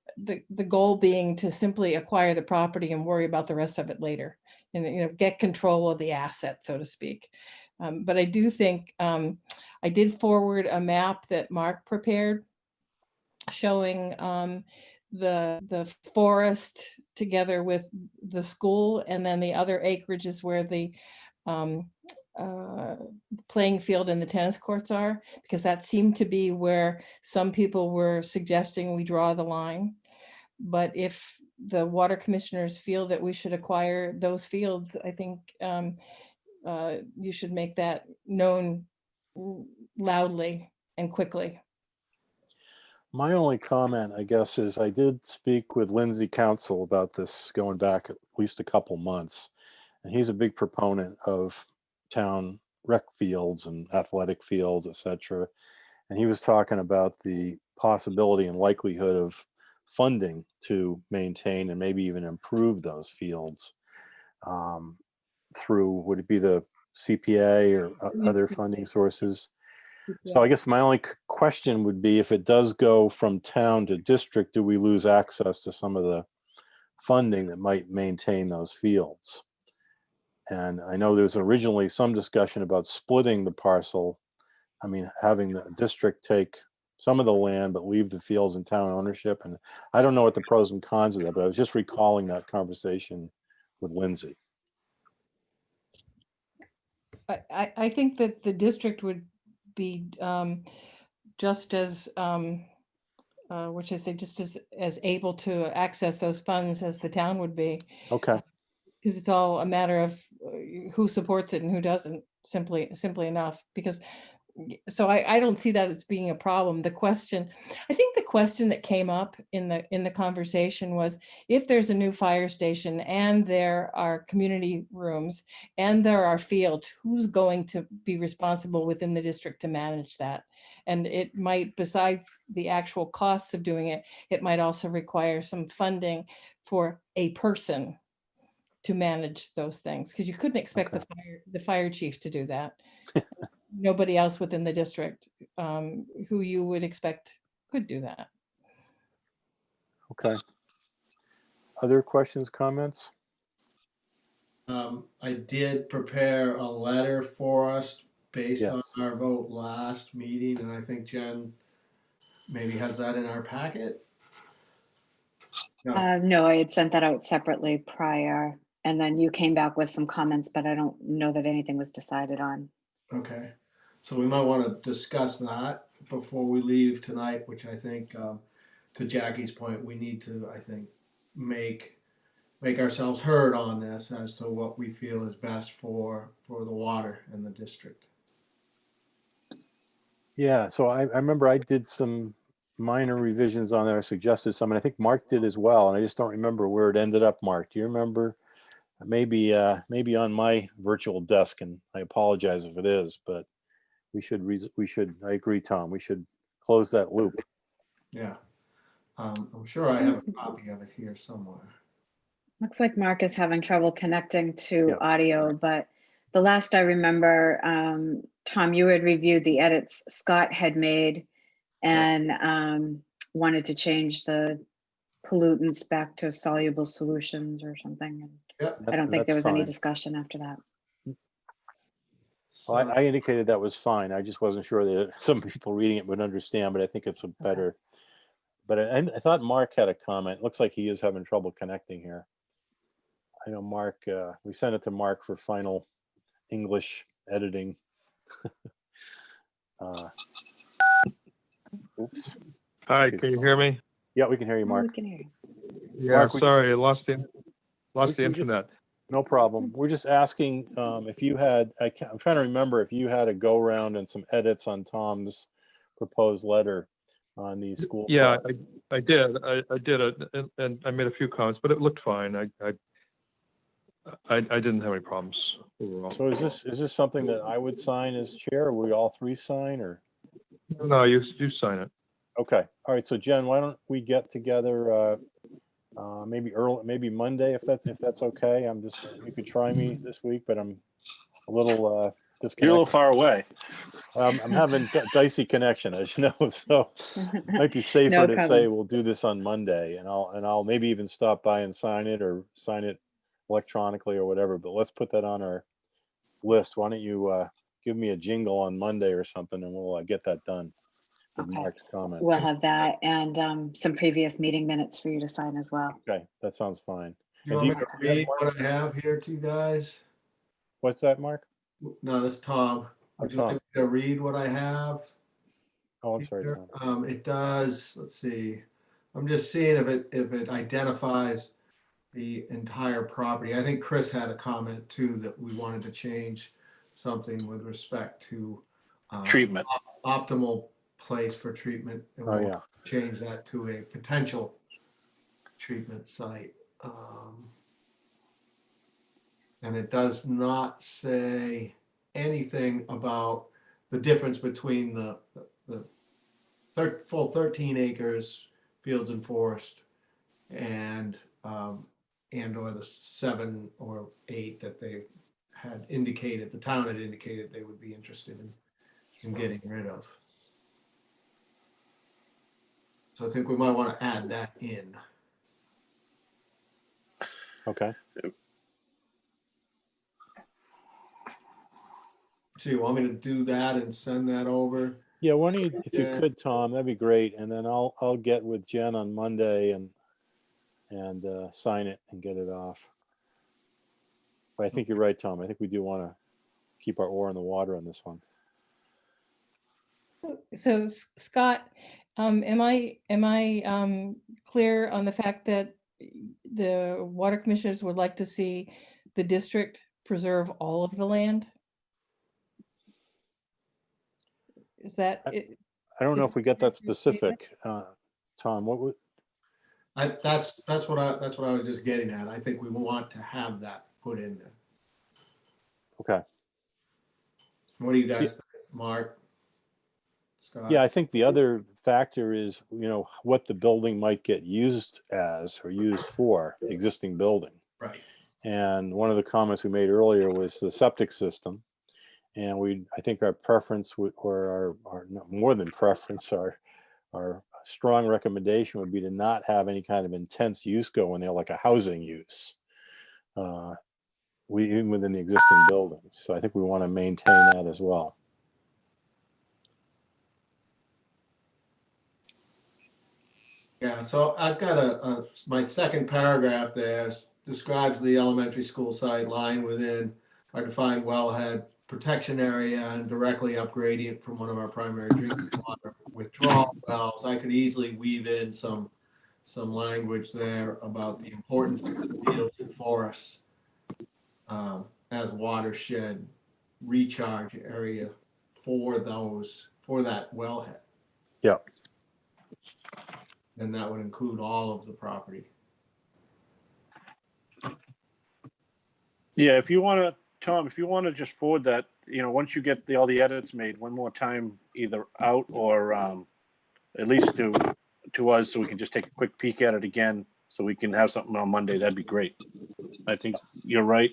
goal being to simply acquire the property and worry about the rest of it later, and get control of the asset, so to speak. But I do think I did forward a map that Mark prepared showing the forest together with the school, and then the other acreages where the playing field and the tennis courts are, because that seemed to be where some people were suggesting we draw the line. But if the water commissioners feel that we should acquire those fields, I think you should make that known loudly and quickly. My only comment, I guess, is I did speak with Lindsay Council about this going back at least a couple months. And he's a big proponent of town rec fields and athletic fields, etc. And he was talking about the possibility and likelihood of funding to maintain and maybe even improve those fields through, would it be the CPA or other funding sources? So I guess my only question would be, if it does go from town to district, do we lose access to some of the funding that might maintain those fields? And I know there was originally some discussion about splitting the parcel. I mean, having the district take some of the land, but leave the fields in town ownership. And I don't know what the pros and cons of that, but I was just recalling that conversation with Lindsay. I think that the district would be just as which is just as able to access those funds as the town would be, Okay. because it's all a matter of who supports it and who doesn't, simply enough. Because so I don't see that as being a problem. I think the question that came up in the conversation was, if there's a new fire station and there are community rooms and there are fields, who's going to be responsible within the district to manage that? And it might, besides the actual costs of doing it, it might also require some funding for a person to manage those things, because you couldn't expect the fire chief to do that. Nobody else within the district who you would expect could do that. Okay. Other questions, comments? I did prepare a letter for us based on Yes. our vote last meeting, and I think Jen maybe has that in our packet. No. No, I had sent that out separately prior, and then you came back with some comments, but I don't know that anything was decided on. Okay, so we might want to discuss that before we leave tonight, which I think, to Jackie's point, we need to, I think, make ourselves heard on this as to what we feel is best for the water in the district. Yeah, so I remember I did some minor revisions on there. I suggested some, and I think Mark did as well. And I just don't remember where it ended up, Mark. Do you remember? Maybe on my virtual desk, and I apologize if it is, but we should, I agree, Tom, we should close that loop. Yeah, I'm sure I have a copy of it here somewhere. Looks like Mark is having trouble connecting to Yep. audio, but The last I remember, Tom, you had reviewed the edits Scott had made and wanted to change the pollutants back to soluble solutions or something. And Yep. I don't think there That's was any fine. discussion after that. So, Well, I indicated that was fine. I just wasn't sure that some people reading it would understand, but I think it's a better. But I thought Mark had a comment. Looks like he is having trouble connecting here. I know Mark, we sent it to Mark for final English editing. Oops. Hi, can you hear me? Yeah, we can hear you, Oh, Mark. we can hear you. Yeah, Mark, we just- sorry, I lost the we just- internet. No problem. We're just asking if you had, I'm trying to remember if you had a go round and some edits on Tom's proposed letter on the school. Yeah, project. I did. I did it, and I made a few comments, but it looked fine. I didn't have any problems overall. So is this something that I would sign as chair, or we all three sign, or? No, you sign it. Okay, all right, so Jen, why don't we get together maybe Monday, if that's okay. You could try me this week, but I'm a little You're a little disconnected. far away. I'm having dicey connection, as you know, so might be safer No to say problem. we'll do this on Monday, and I'll maybe even stop by and sign it, or sign it electronically or whatever, but let's put that on our list. Why don't you give me a jingle on Monday or something, and we'll get that done with Okay. Mark's comments. We'll have that and some previous meeting minutes for you to sign as well. Okay, that sounds fine. you And want me to read what I have here to you guys? What's that, Mark? No, this is Tom. Oh, Would you Tom. like me to read what I have? Oh, I'm sorry, Here? Tom. It does, let's see. I'm just seeing if it identifies the entire property. I think Chris had a comment too, that we wanted to change something with respect to Treatment. optimal place for treatment. And Oh, we'll yeah. change that to a potential treatment site. And it does not say anything about the difference between the full 13 acres fields and forest and or the 7 or 8 that they had indicated, the town had indicated they would be interested in getting rid of. So I think we might want to add that in. Okay. So you want me to do that and send that over? Yeah, why don't you, if you Yeah. could, Tom, that'd be great. And then I'll get with Jen on Monday and sign it and get it off. But I think you're right, Tom. I think we do want to keep our oar in the water on this one. So Scott, am I clear on the fact that the water commissioners would like to see the district preserve all of the land? Is that it? I don't know if we get that specific, Tom. What would? That's what I was just getting at. I think we want to have that put in there. Okay. What do you guys think, Mark? Scott? Yeah, I think the other factor is, what the building might get used as or used for, the existing building. Right. And one of the comments we made earlier was the septic system. And I think our preference would, or our more than preference, our strong recommendation would be to not have any kind of intense use go in there, like a housing use, even within the existing buildings. So I think we want to maintain that as well. Yeah, so I've got my second paragraph there describes the elementary school site lying within our defined wellhead protection area and directly up gradient from one of our primary drinking water withdrawal wells. I could easily weave in some language there about the importance of the fields and forests as watershed recharge area for that wellhead. Yeah. And that would include all of the property. Yeah, if you want to, Tom, if you want to just forward that, once you get all the edits made one more time, either out or at least to us, so we can just take a quick peek at it again, so we can have something on Monday, that'd be great. I think you're right.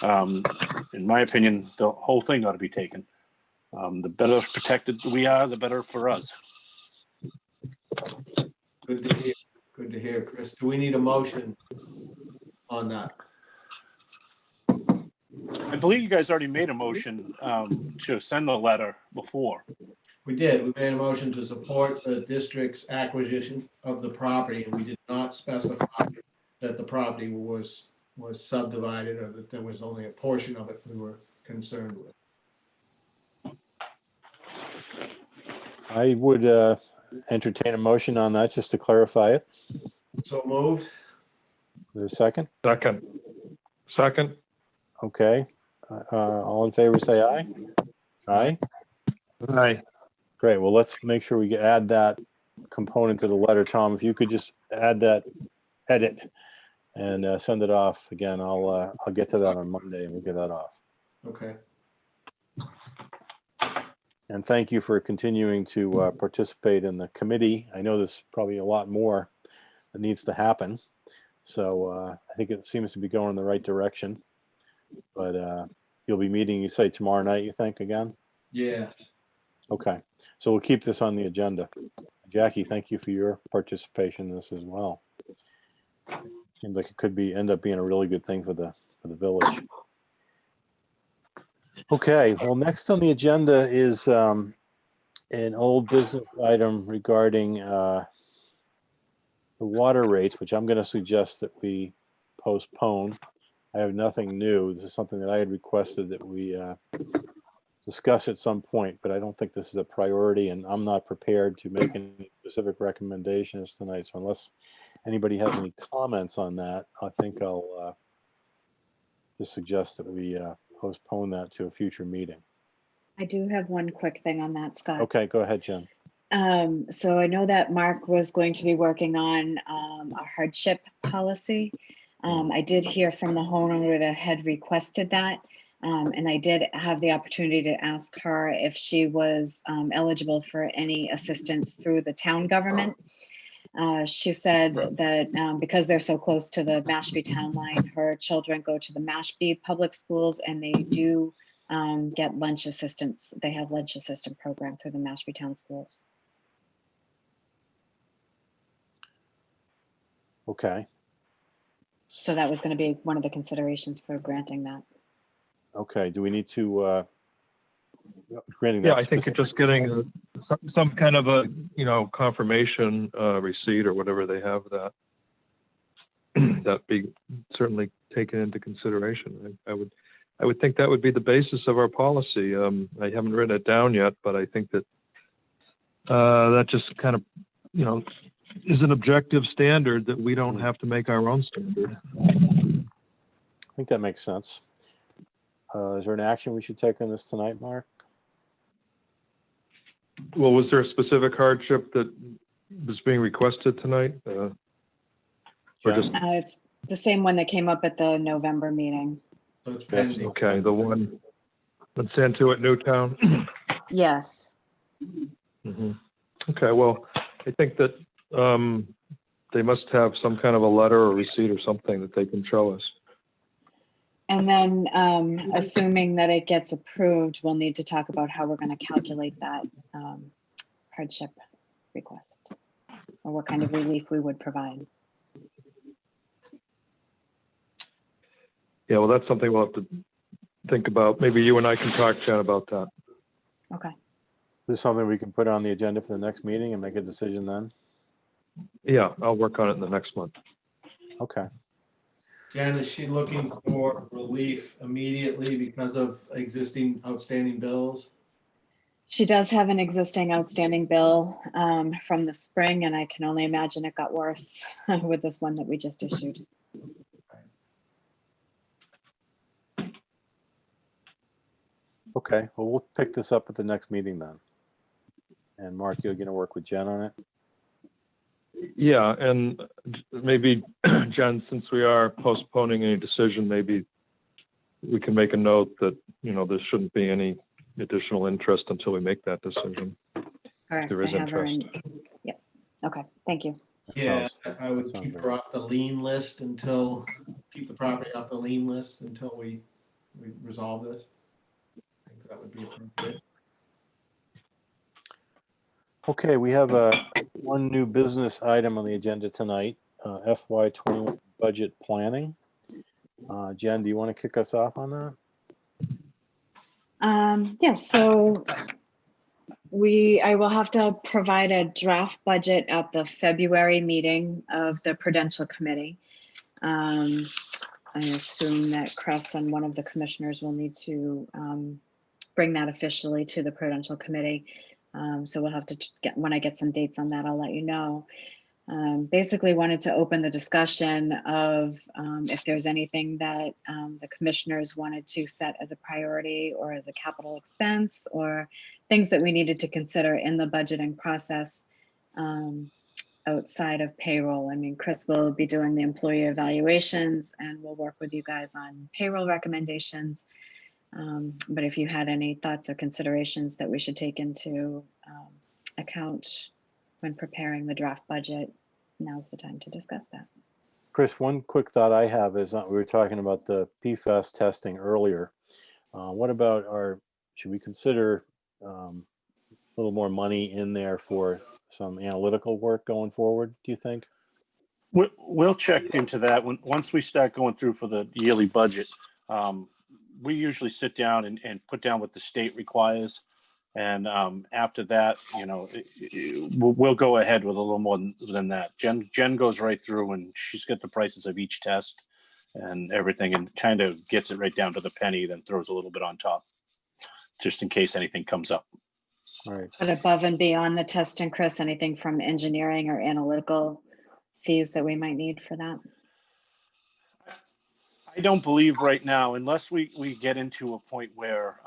In my opinion, the whole thing ought to be taken. The better protected we are, the better for us. Good to hear. Good to hear, Chris. Do we need a motion on that? I believe you guys already made a motion to send the letter before. We did. We made a motion to support the district's acquisition of the property, and we did not specify that the property was subdivided or that there was only a portion of it we were concerned with. I would entertain a motion on that just to clarify it. So moved. Is there a second? Second. Okay. All in favor, say aye. Aye. Aye. Great. Well, let's make sure we add that component to the letter. Tom, if you could just add that edit and send it off again, I'll get to that on Monday and we'll get that off. Okay. And thank you for continuing to participate in the committee. I know there's probably a lot more that needs to happen. So I think it seems to be going in the right direction. But you'll be meeting, you say, tomorrow night, you think, again? Yeah. Okay. So we'll keep this on the agenda. Jackie, thank you for your participation in this as well. Seems like it could end up being a really good thing for the village. Okay, well, next on the agenda is an old business item regarding the water rates, which I'm going to suggest that we postpone. I have nothing new. This is something that I had requested that we discuss at some point, but I don't think this is a priority, and I'm not prepared to make any specific recommendations tonight. So unless anybody has any comments on that, I think I'll just suggest that we postpone that to a future meeting. I do have one quick thing on that, Scott. Okay, go ahead, Jen. So I know that Mark was going to be working on a hardship policy. I did hear from the homeowner that had requested that. And I did have the opportunity to ask her if she was eligible for any assistance through the town government. She said that because they're so close to the Mashpee town line, her children go to the Mashpee public schools and they do get lunch assistance. They have lunch assistance program through the Mashpee town schools. Okay. So that was going to be one of the considerations for granting that. Okay, do we need to granting that? Yeah, I think it's just getting some kind of a, confirmation receipt or whatever they have that be certainly taken into consideration. I would think that would be the basis of our policy. I haven't written it down yet, but I think that that just kind of, is an objective standard that we don't have to make our own standard. I think that makes sense. Is there an action we should take on this tonight, Mark? Well, was there a specific hardship that was being requested tonight? Or just, It's the same one that came up at the November meeting. So it's Yes. pending. okay, the one in Santuit Newtown? Yes. Mhm. Okay, well, I think that they must have some kind of a letter or receipt or something that they can show us. And then assuming that it gets approved, we'll need to talk about how we're going to calculate that hardship request or what kind of relief we would provide. Yeah, well, that's something we'll have to think about. Maybe you and I can talk, Jen, about that. Okay. This is something we can put on the agenda for the next meeting and make a decision then? Yeah, I'll work on it in the next month. Okay. Jen, is she looking for relief immediately because of existing outstanding bills? She does have an existing outstanding bill from the spring, and I can only imagine it got worse with this one that we just issued. Okay, well, we'll pick this up at the next meeting then. And Mark, you're going to work with Jen on it? Yeah, and maybe, Jen, since we are postponing any decision, maybe we can make a note that, there shouldn't be any additional interest until we make that decision. Correct. There is I have her interest. Yep. Okay. Thank you. That Yeah, sounds- I would sounds keep right. her off the lien list keep the property off the lien list until we we resolve this. I think that would be appropriate. Okay, we have one new business item on the agenda tonight, FY21 budget planning. Jen, do you want to kick us off on that? Yes, so I will have to provide a draft budget at the February meeting of the Prudential Committee. I assume that Chris and one of the commissioners will need to bring that officially to the Prudential Committee. So we'll have to when I get some dates on that, I'll let you know. Basically wanted to open the discussion of if there's anything that the commissioners wanted to set as a priority or as a capital expense, or things that we needed to consider in the budgeting process outside of payroll. I mean, Chris will be doing the employee evaluations and we'll work with you guys on payroll recommendations. But if you had any thoughts or considerations that we should take into account when preparing the draft budget, now's the time to discuss that. Chris, one quick thought I have is we were talking about the PFAS testing earlier. What about should we consider a little more money in there for some analytical work going forward, do you think? We'll check into that once we start going through for the yearly budget. We usually sit down and put down what the state requires. And after that, you know, we'll go ahead with a little more than that. Jen goes right through and she's got the prices of each test and everything and kind of gets it right down to the penny, then throws a little bit on top, just in case anything comes up. All right. But above and beyond the testing, Chris, anything from engineering or analytical fees that we might need for that? I don't believe right now, unless we get into a point where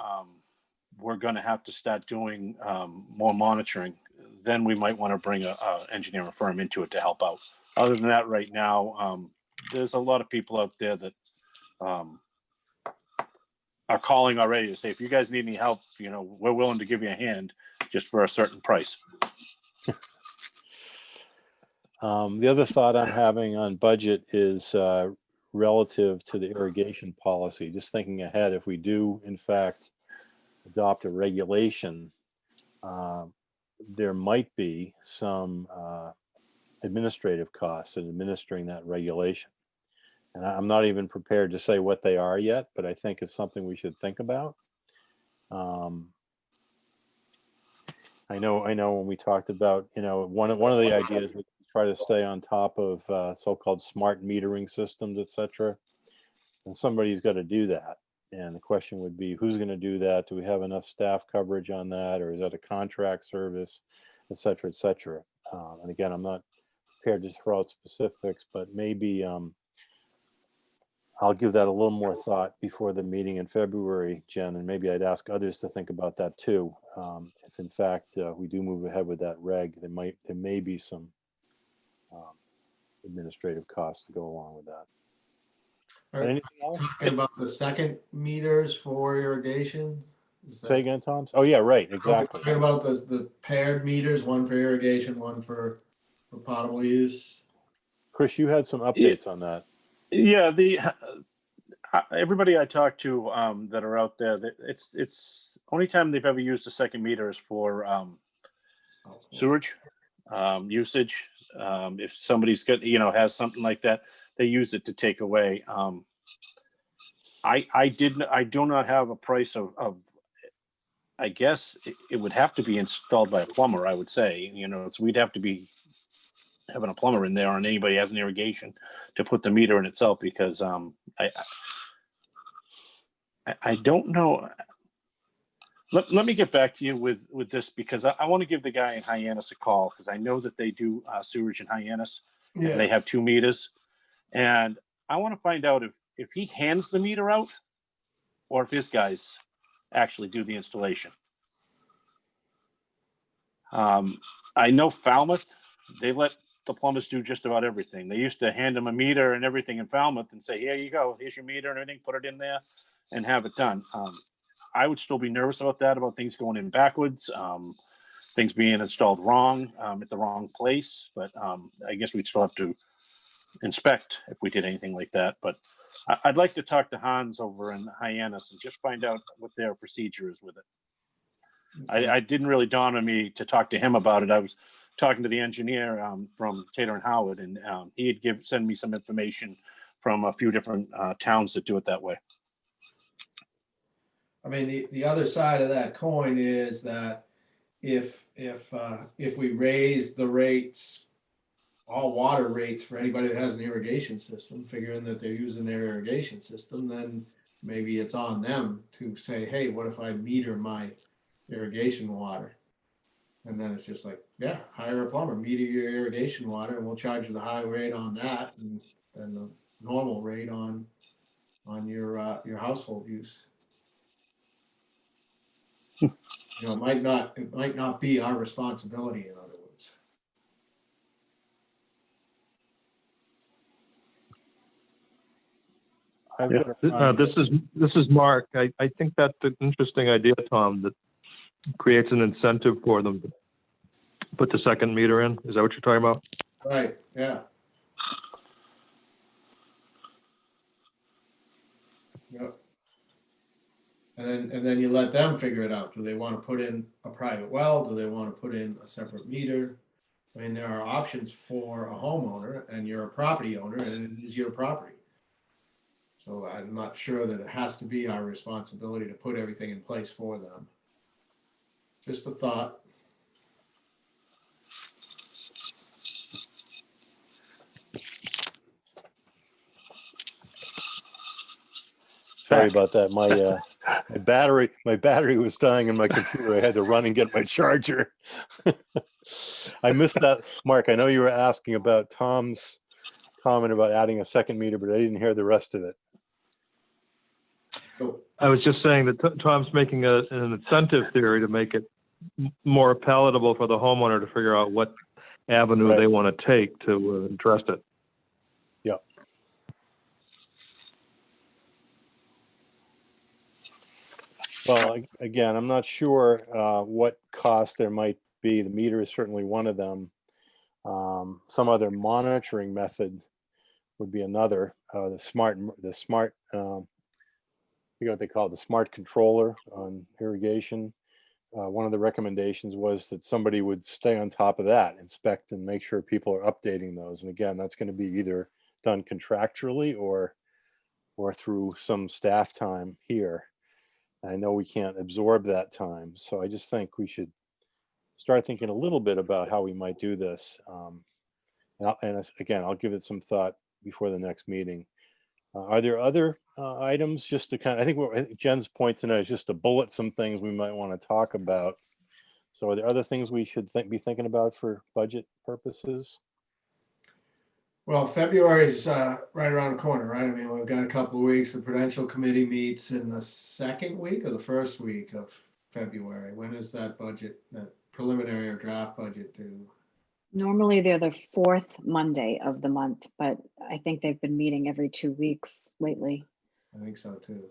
we're going to have to start doing more monitoring, then we might want to bring a engineering firm into it to help out. Other than that, right now, there's a lot of people out there that are calling already to say, if you guys need any help, you know, we're willing to give you a hand just for a certain price. The other thought I'm having on budget is relative to the irrigation policy, just thinking ahead, if we do in fact adopt a regulation, there might be some administrative costs in administering that regulation. And I'm not even prepared to say what they are yet, but I think it's something we should think about. I know when we talked about, you know, one of the ideas was to try to stay on top of so-called smart metering systems, et cetera. And somebody's got to do that. And the question would be, who's going to do that? Do we have enough staff coverage on that? Or is that a contract service, et cetera, et cetera? And again, I'm not prepared to throw out specifics, but maybe I'll give that a little more thought before the meeting in February, Jen, and maybe I'd ask others to think about that too. If in fact we do move ahead with that reg, there may be some administrative costs to go along with that. Are Anything you else? talking about the second meters for irrigation? Is Say that- again, Tom? Oh yeah, right, Are we exactly. talking about the paired meters, one for irrigation, one for potable use? Chris, you had some updates on that. Yeah, everybody I talk to that are out there, it's only time they've ever used a second meter is for sewage usage. If somebody's got, you know, has something like that, they use it to take away. I do not have a price of I guess it would have to be installed by a plumber, I would say. You know, we'd have to be having a plumber in there, and anybody has an irrigation to put the meter in itself, because I don't know. Let me get back to you with this, because I want to give the guy in Hyannis a call, because I know that they do sewage in Hyannis. Yeah. And they have 2 meters, and I want to find out if he hands the meter out or if his guys actually do the installation. I know Falmouth, they let the plumbers do just about everything. They used to hand them a meter and everything in Falmouth and say, here you go, here's your meter and everything, put it in there and have it done. I would still be nervous about that, about things going in backwards, things being installed wrong, at the wrong place. But I guess we'd still have to inspect if we did anything like that. But I'd like to talk to Hans over in Hyannis and just find out what their procedure is with it. I didn't really dawn on me to talk to him about it. I was talking to the engineer from Tater and Howard, and he'd send me some information from a few different towns that do it that way. I mean, the other side of that coin is that if we raise the rates, all water rates for anybody that has an irrigation system, figuring that they're using their irrigation system, then maybe it's on them to say, hey, what if I meter my irrigation water? And then it's just like, yeah, hire a plumber, meter your irrigation water, and we'll charge you the high rate on that, and then the normal rate on your household use. You know, it might not be our responsibility, in other words. I've Yeah. got a- This is Mark. I think that's an interesting idea, Tom, that creates an incentive for them to put the second meter in. Is that what you're talking about? Right, yeah. Yep. And then you let them figure it out. Do they want to put in a private well? Do they want to put in a separate meter? I mean, there are options for a homeowner, and you're a property owner, and it is your property. So I'm not sure that it has to be our responsibility to put everything in place for them. Just a thought. Sorry about that. My battery was dying in my computer. I had to run and get my charger. I missed that. Mark, I know you were asking about Tom's comment about adding a second meter, but I didn't hear the rest of it. So, I was just saying that Tom's making an incentive theory to make it more palatable for the homeowner to figure out what avenue they want to take to address it. Yep. Well, again, I'm not sure what cost there might be. The meter is certainly one of them. Some other monitoring method would be another. The smart, I forget what they call it, the smart controller on irrigation. One of the recommendations was that somebody would stay on top of that, inspect and make sure people are updating those. And again, that's going to be either done contractually or through some staff time here. I know we can't absorb that time, so I just think we should start thinking a little bit about how we might do this. Again, I'll give it some thought before the next meeting. Are there other items just to kind of, I think Jen's point tonight is just to bullet some things we might want to talk about. So are there other things we should be thinking about for budget purposes? well, February is right around the corner, right? I mean, we've got a couple of weeks. The Prudential Committee meets in the second week or the first week of February. When is that budget, that preliminary or draft budget due? Normally they're the fourth Monday of the month, but I think they've been meeting every 2 weeks lately. I think so too.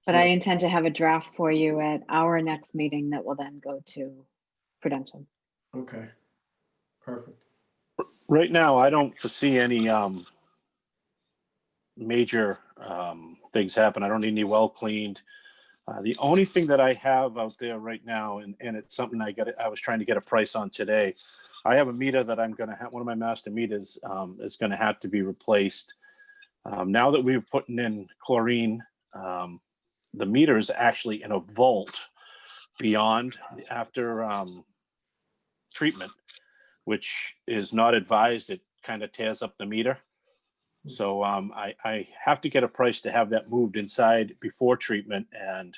But I intend to have a draft for you at our next meeting that will then go to Prudential. Okay, perfect. Right now, I don't foresee any major things happen. I don't need any well cleaned. The only thing that I have out there right now, and it's something I was trying to get a price on today. I have a meter that I'm going to have, one of my master meters is going to have to be replaced. Now that we're putting in chlorine, the meter is actually in a vault beyond after treatment, which is not advised. It kind of tears up the meter. So I have to get a price to have that moved inside before treatment. And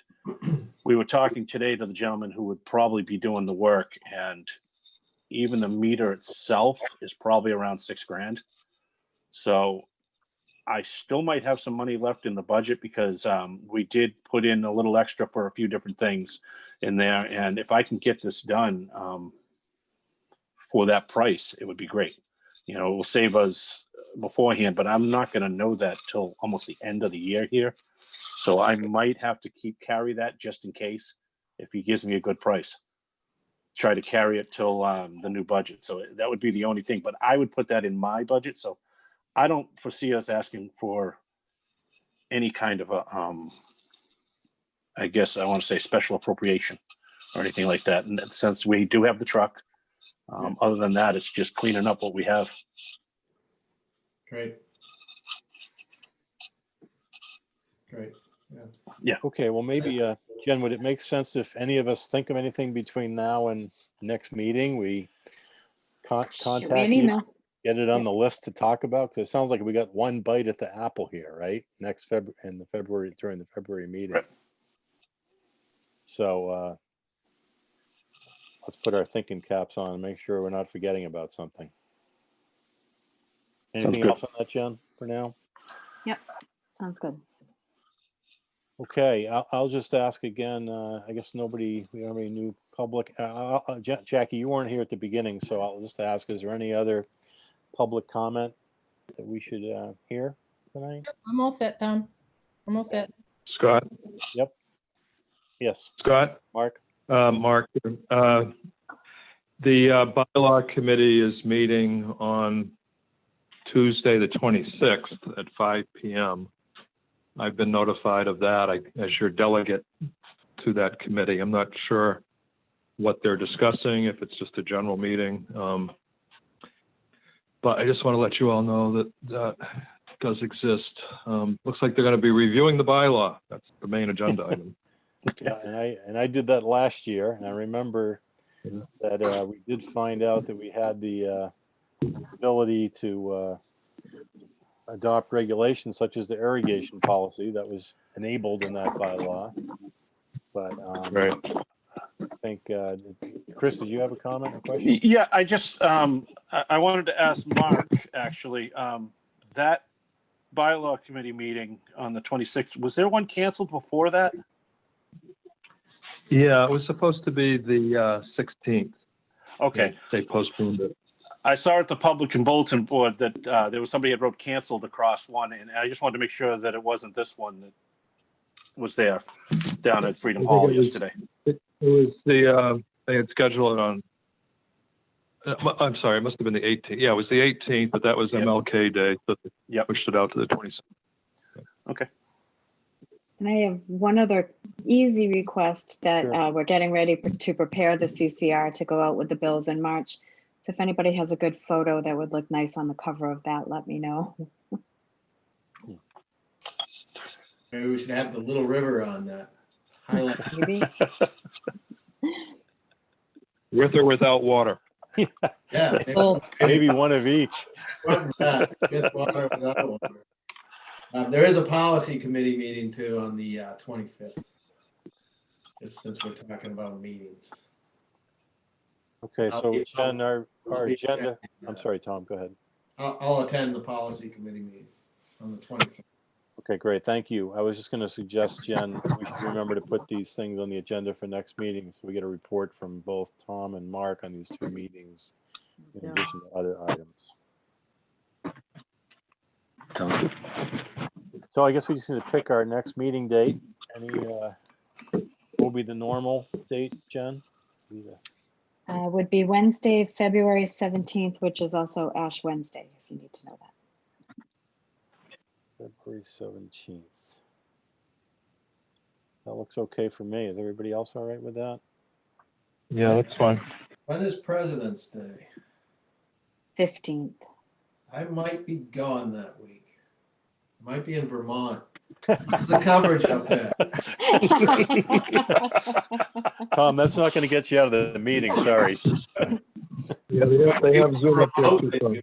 we were talking today to the gentleman who would probably be doing the work, and even the meter itself is probably around $6,000. So I still might have some money left in the budget because we did put in a little extra for a few different things in there. And if I can get this done for that price, it would be great. You know, it will save us beforehand, but I'm not going to know that till almost the end of the year here. So I might have to carry that just in case if he gives me a good price. try to carry it till the new budget. So that would be the only thing, but I would put that in my budget. So I don't foresee us asking for any kind of a, I guess I want to say special appropriation or anything like that. And since we do have the truck, other than that, it's just cleaning up what we have. Great. Great. Okay, well, maybe, Jen, would it make sense if any of us think of anything between now and next meeting, we Shoot me contact an you, email. get it on the list to talk about? Because it sounds like we got one bite at the apple here, right? Next during the February meeting. Right. So let's put our thinking caps on and make sure we're not forgetting about something. Anything good. else on that, Jen, for now? Sounds good. Okay, I'll just ask again. I guess we don't have any new public. Jackie, you weren't here at the beginning, so I'll just ask, is there any other public comment that we should hear tonight? I'm all set, Tom. I'm all set. Scott, Yes, Scott, Mark? Mark, the bylaw committee is meeting on Tuesday, the 26th at 5 p.m. I've been notified of that as your delegate to that committee. I'm not sure what they're discussing, if it's just a general meeting. But I just want to let you all know that that does exist. Looks like they're going to be reviewing the bylaw. That's the main agenda item. Yeah, and I did that last year, and I remember that we did find out that we had the ability to adopt regulations such as the irrigation policy that was enabled in that bylaw. But Right. I think, Chris, did you have a comment or question? Yeah, I just, I wanted to ask Mark, actually, that bylaw committee meeting on the 26th, was there one canceled before that? Yeah, it was supposed to be the 16th. Okay. They postponed it. I saw at the public and bulletin board that there was somebody had wrote canceled across one, and I just wanted to make sure that it wasn't this one that was there down at Freedom Hall yesterday. It was they had scheduled it on, I'm sorry, it must have been the 18th. Yeah, it was the 18th, but that was Yep. MLK Day, so they Yep. pushed it out to the 26th. Okay. And I have one other easy request that Sure. we're getting ready to prepare the CCR to go out with the bills in March. So if anybody has a good photo that would look nice on the cover of that, let me know. Maybe we should have the Little River on that. Highlight. Maybe. With or without water. Yeah. Well, Maybe one of each. With water, without water. There is a policy committee meeting too on the 25th. Just since we're talking about meetings. Okay, I'll so be- Jen, our I'll be agenda, attending I'm that. sorry, Tom, go ahead. I'll attend the policy committee meeting on the 25th. Okay, great, thank you. I was just going to suggest, Jen, we should remember to put these things on the agenda for next meeting, so we get a report from both Tom and Mark on these two meetings, in addition to other items. Sounds good. So I guess we just need to pick our next meeting date. Any, will be the normal date, Jen? would be Wednesday, February 17th, which is also Ash Wednesday, if you need to know that. February 17th. That looks okay for me. Is everybody else all right with that? Yeah, that's fine. When is President's Day? 15th. I might be gone that week. Might be in Vermont. What's the coverage up there? Tom, that's not going to get you out of the meeting, sorry. Yeah, they have Zoom up there too. Remotely,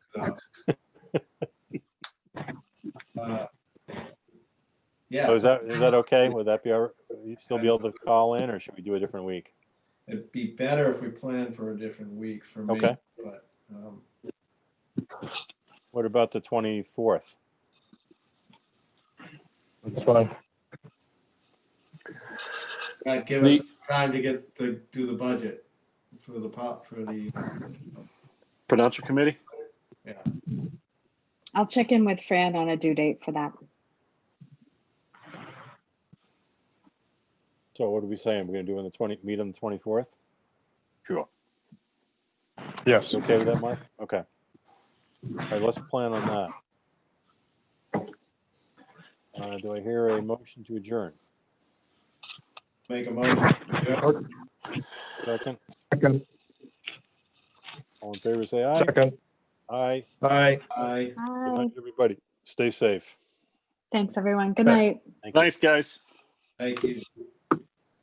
So. Yeah. So is that okay? Would that be will you still be able to call in, or should we do a different week? It'd be better if we planned for a different week for me. Okay. But What about the 24th? That's fine. that'd give us time to do the budget for the Production committee? yeah. I'll check in with Fran on a due date for that. So what are we saying? We're going to do meet on the 24th? Sure. Yes. You okay with that, Mark? Okay. All right, let's plan on that. Do I hear a motion to adjourn? Make a motion. Second, Second. all in favor, say aye. Second. Aye. Aye. Aye. Good Hi. night, everybody. Stay safe. Thanks, everyone. Good Okay. night. Thank you. Thanks, guys. Thank you.